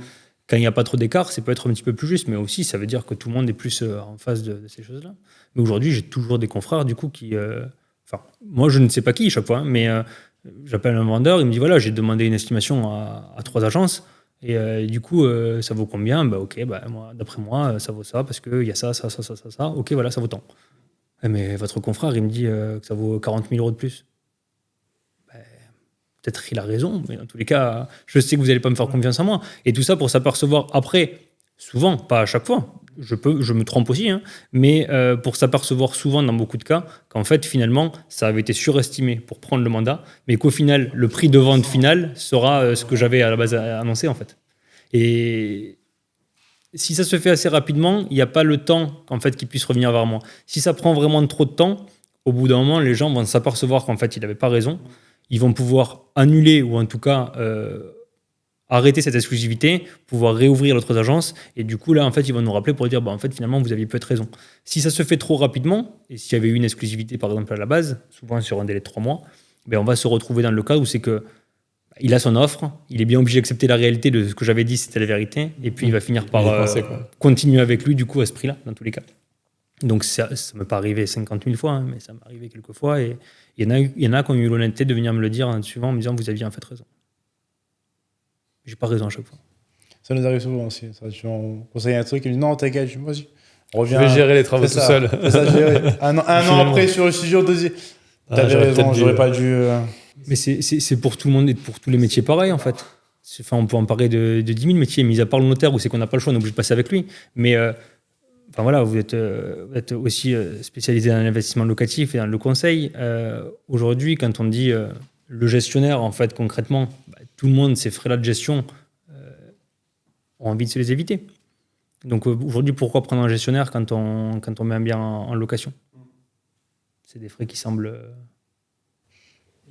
Quand il n'y a pas trop d'écart, ça peut être un petit peu plus juste, mais aussi, ça veut dire que tout le monde est plus en face de ces choses-là. Mais aujourd'hui, j'ai toujours des confrères, du coup, qui... moi, je ne sais pas qui, chaque fois, mais j'appelle un vendeur, il me dit, voilà, j'ai demandé une estimation à 3 agences, et du coup, ça vaut combien ? Ok, d'après moi, ça vaut ça, parce qu'il y a ça. Ok, voilà, ça vaut tant. Mais votre confrère, il me dit que ça vaut 40 000 euros de plus. Peut-être qu'il a raison, mais dans tous les cas, je sais que vous n'allez pas me faire confiance en moi. Et tout ça pour s'apercevoir après, souvent, pas à chaque fois, je me trompe aussi, hein, mais pour s'apercevoir souvent dans beaucoup de cas qu'en fait finalement ça avait été surestimé pour prendre le mandat, mais qu'au final le prix de vente final sera ce que j'avais à la base annoncé en fait. Et si ça se fait assez rapidement, il n'y a pas le temps en fait qu'il puisse revenir vers moi. Si ça prend vraiment trop de temps, au bout d'un moment les gens vont s'apercevoir qu'en fait il n'avait pas raison. Ils vont pouvoir annuler ou en tout cas arrêter cette exclusivité, pouvoir réouvrir d'autres agences, et du coup là en fait ils vont nous rappeler pour dire en fait finalement vous aviez peut-être raison. Si ça se fait trop rapidement, et s'il y avait eu une exclusivité par exemple à la base, souvent sur un délai de 3 mois, on va se retrouver dans le cas où c'est que il a son offre, il est bien obligé d'accepter la réalité de ce que j'avais dit c'était la vérité, et puis il va finir par continuer avec lui du coup à ce prix-là dans tous les cas. Donc ça m'est pas arrivé 50 000 fois, hein, mais ça m'est arrivé quelques fois, et il y en a qui ont eu l'honnêteté de venir me le dire en suivant, en me disant vous aviez en fait raison. J'ai pas raison à chaque fois. Ça nous arrive souvent aussi. Ça, on conseille un truc, et dit non, t'inquiète, vas-y. Je vais gérer les travaux tout seul. Un an après, sur le studio, t'avais raison, j'aurais pas dû. Mais c'est pour tout le monde et pour tous les métiers pareil, en fait. Enfin, on peut en parler de 10 000 métiers, mis à part le notaire où c'est qu'on n'a pas le choix, on est obligé de passer avec lui. Mais enfin, voilà, vous êtes aussi spécialisé dans l'investissement locatif et dans le conseil. Aujourd'hui, quand on dit le gestionnaire, en fait, concrètement, tout le monde, ces frais-là de gestion, ont envie de se les éviter. Donc aujourd'hui, pourquoi prendre un gestionnaire quand on met un bien en location ? C'est des frais qui semblent...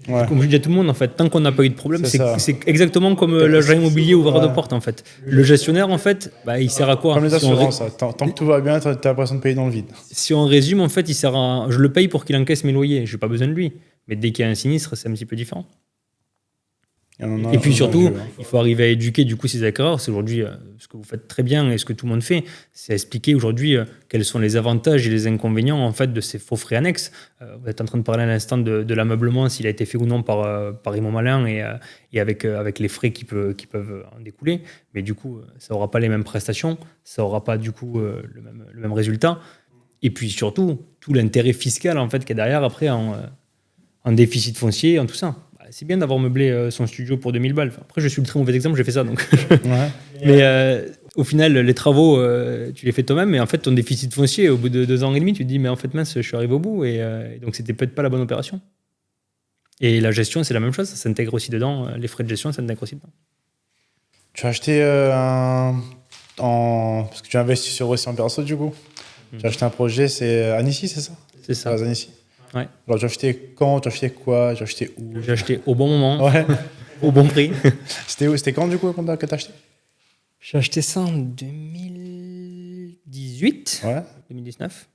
Comme je dis à tout le monde, en fait, tant qu'on n'a pas eu de problème, c'est exactement comme l'agent immobilier ouvreur de porte, en fait. Le gestionnaire, en fait, il sert à quoi ? Comme les assurances, tant que tout va bien, tu as l'impression de payer dans le vide. Si on résume, en fait, il sert à... Je le paye pour qu'il encaisse mes loyers, je n'ai pas besoin de lui. Mais dès qu'il y a un sinistre, c'est un petit peu différent. Et puis surtout, il faut arriver à éduquer du coup ces acquéreurs. C'est aujourd'hui ce que vous faites très bien et ce que tout le monde fait, c'est expliquer aujourd'hui quels sont les avantages et les inconvénients en fait de ces faux frais annexes. Vous êtes en train de parler à l'instant de l'ameublement, s'il a été fait ou non par Raymond Malin et avec les frais qui peuvent en découler. Mais du coup, ça n'aura pas les mêmes prestations, ça n'aura pas du coup le même résultat. Et puis surtout, tout l'intérêt fiscal en fait qu'il y a derrière après en déficit foncier, en tout ça. C'est bien d'avoir meublé son studio pour 2000 balles. Après, je suis le très mauvais exemple, j'ai fait ça. Donc. Ouais. Mais au final, les travaux, tu les fais toi-même. Mais en fait, ton déficit foncier, au bout de 2 ans et demi, tu te dis, mais en fait, mince, je suis arrivé au bout. Et donc, c'était peut-être pas la bonne opération. Et la gestion, c'est la même chose. Ça s'intègre aussi dedans. Les frais de gestion, ça s'intègre aussi dedans. Tu as acheté parce que tu investis aussi en perso, du coup. Tu as acheté un projet, c'est Annecy, c'est ça ? C'est ça. Annecy. Ouais. Alors, tu as acheté quand ? Tu as acheté quoi ? Tu as acheté où ? J'ai acheté au bon moment, Ouais. au bon prix. C'était où ? C'était quand, du coup, que tu as acheté ? J'ai acheté ça en 2018. Ouais. 2019.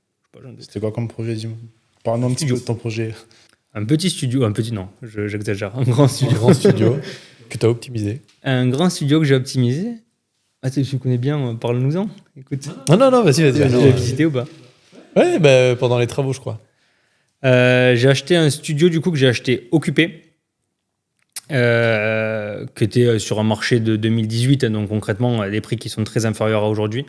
C'était quoi comme projet, dis-moi ? Parle-nous un petit peu de ton projet. Un petit studio, non, j'exagère. Un grand studio. Un grand studio que tu as optimisé. Un grand studio que j'ai optimisé. Ah, tu connais bien, parle-nous-en. Écoute. Non, vas-y. Tu l'as visité ou pas ? Ouais, pendant les travaux, je crois. J'ai acheté un studio du coup que j'ai acheté occupé, qui était sur un marché de 2018, donc concrètement des prix qui sont très inférieurs à aujourd'hui,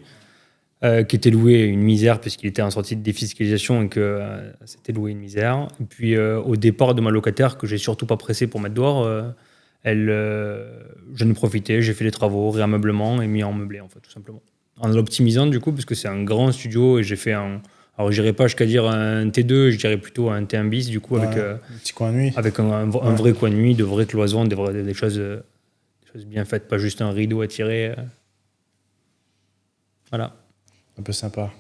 qui était loué une misère puisqu'il était en sortie de défiscalisation et que c'était loué une misère. Et puis au départ de ma locataire, que j'ai surtout pas pressé pour mettre dehors, j'en ai profité, j'ai fait les travaux, réameublement et mis en meublé en fait tout simplement. En l'optimisant du coup parce que c'est un grand studio et j'ai fait alors, je n'irais pas jusqu'à dire un T2, je dirais plutôt un T1 bis, du coup, avec un petit coin de nuit. Avec un vrai coin de nuit, de vraies cloisons, des choses bien faites, pas juste un rideau à tirer. Voilà. Un peu sympa.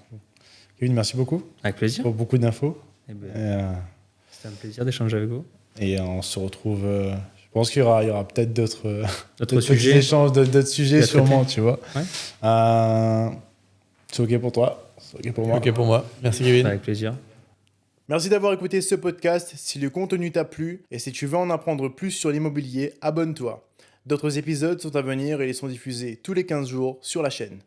Kevin, merci beaucoup. Avec plaisir. Pour beaucoup d'infos. C'était un plaisir d'échanger avec vous. Et on se retrouve. Je pense qu'il y aura peut-être d'autres sujets. Échanges, d'autres sujets sûrement, tu vois. Ouais. C'est OK pour toi ? C'est OK pour moi ? OK pour moi. Merci Kevin. Avec plaisir. Merci d'avoir écouté ce podcast. Si le contenu t'a plu et si tu veux en apprendre plus sur l'immobilier, abonne-toi. D'autres épisodes sont à venir et ils sont diffusés tous les 15 jours sur la chaîne.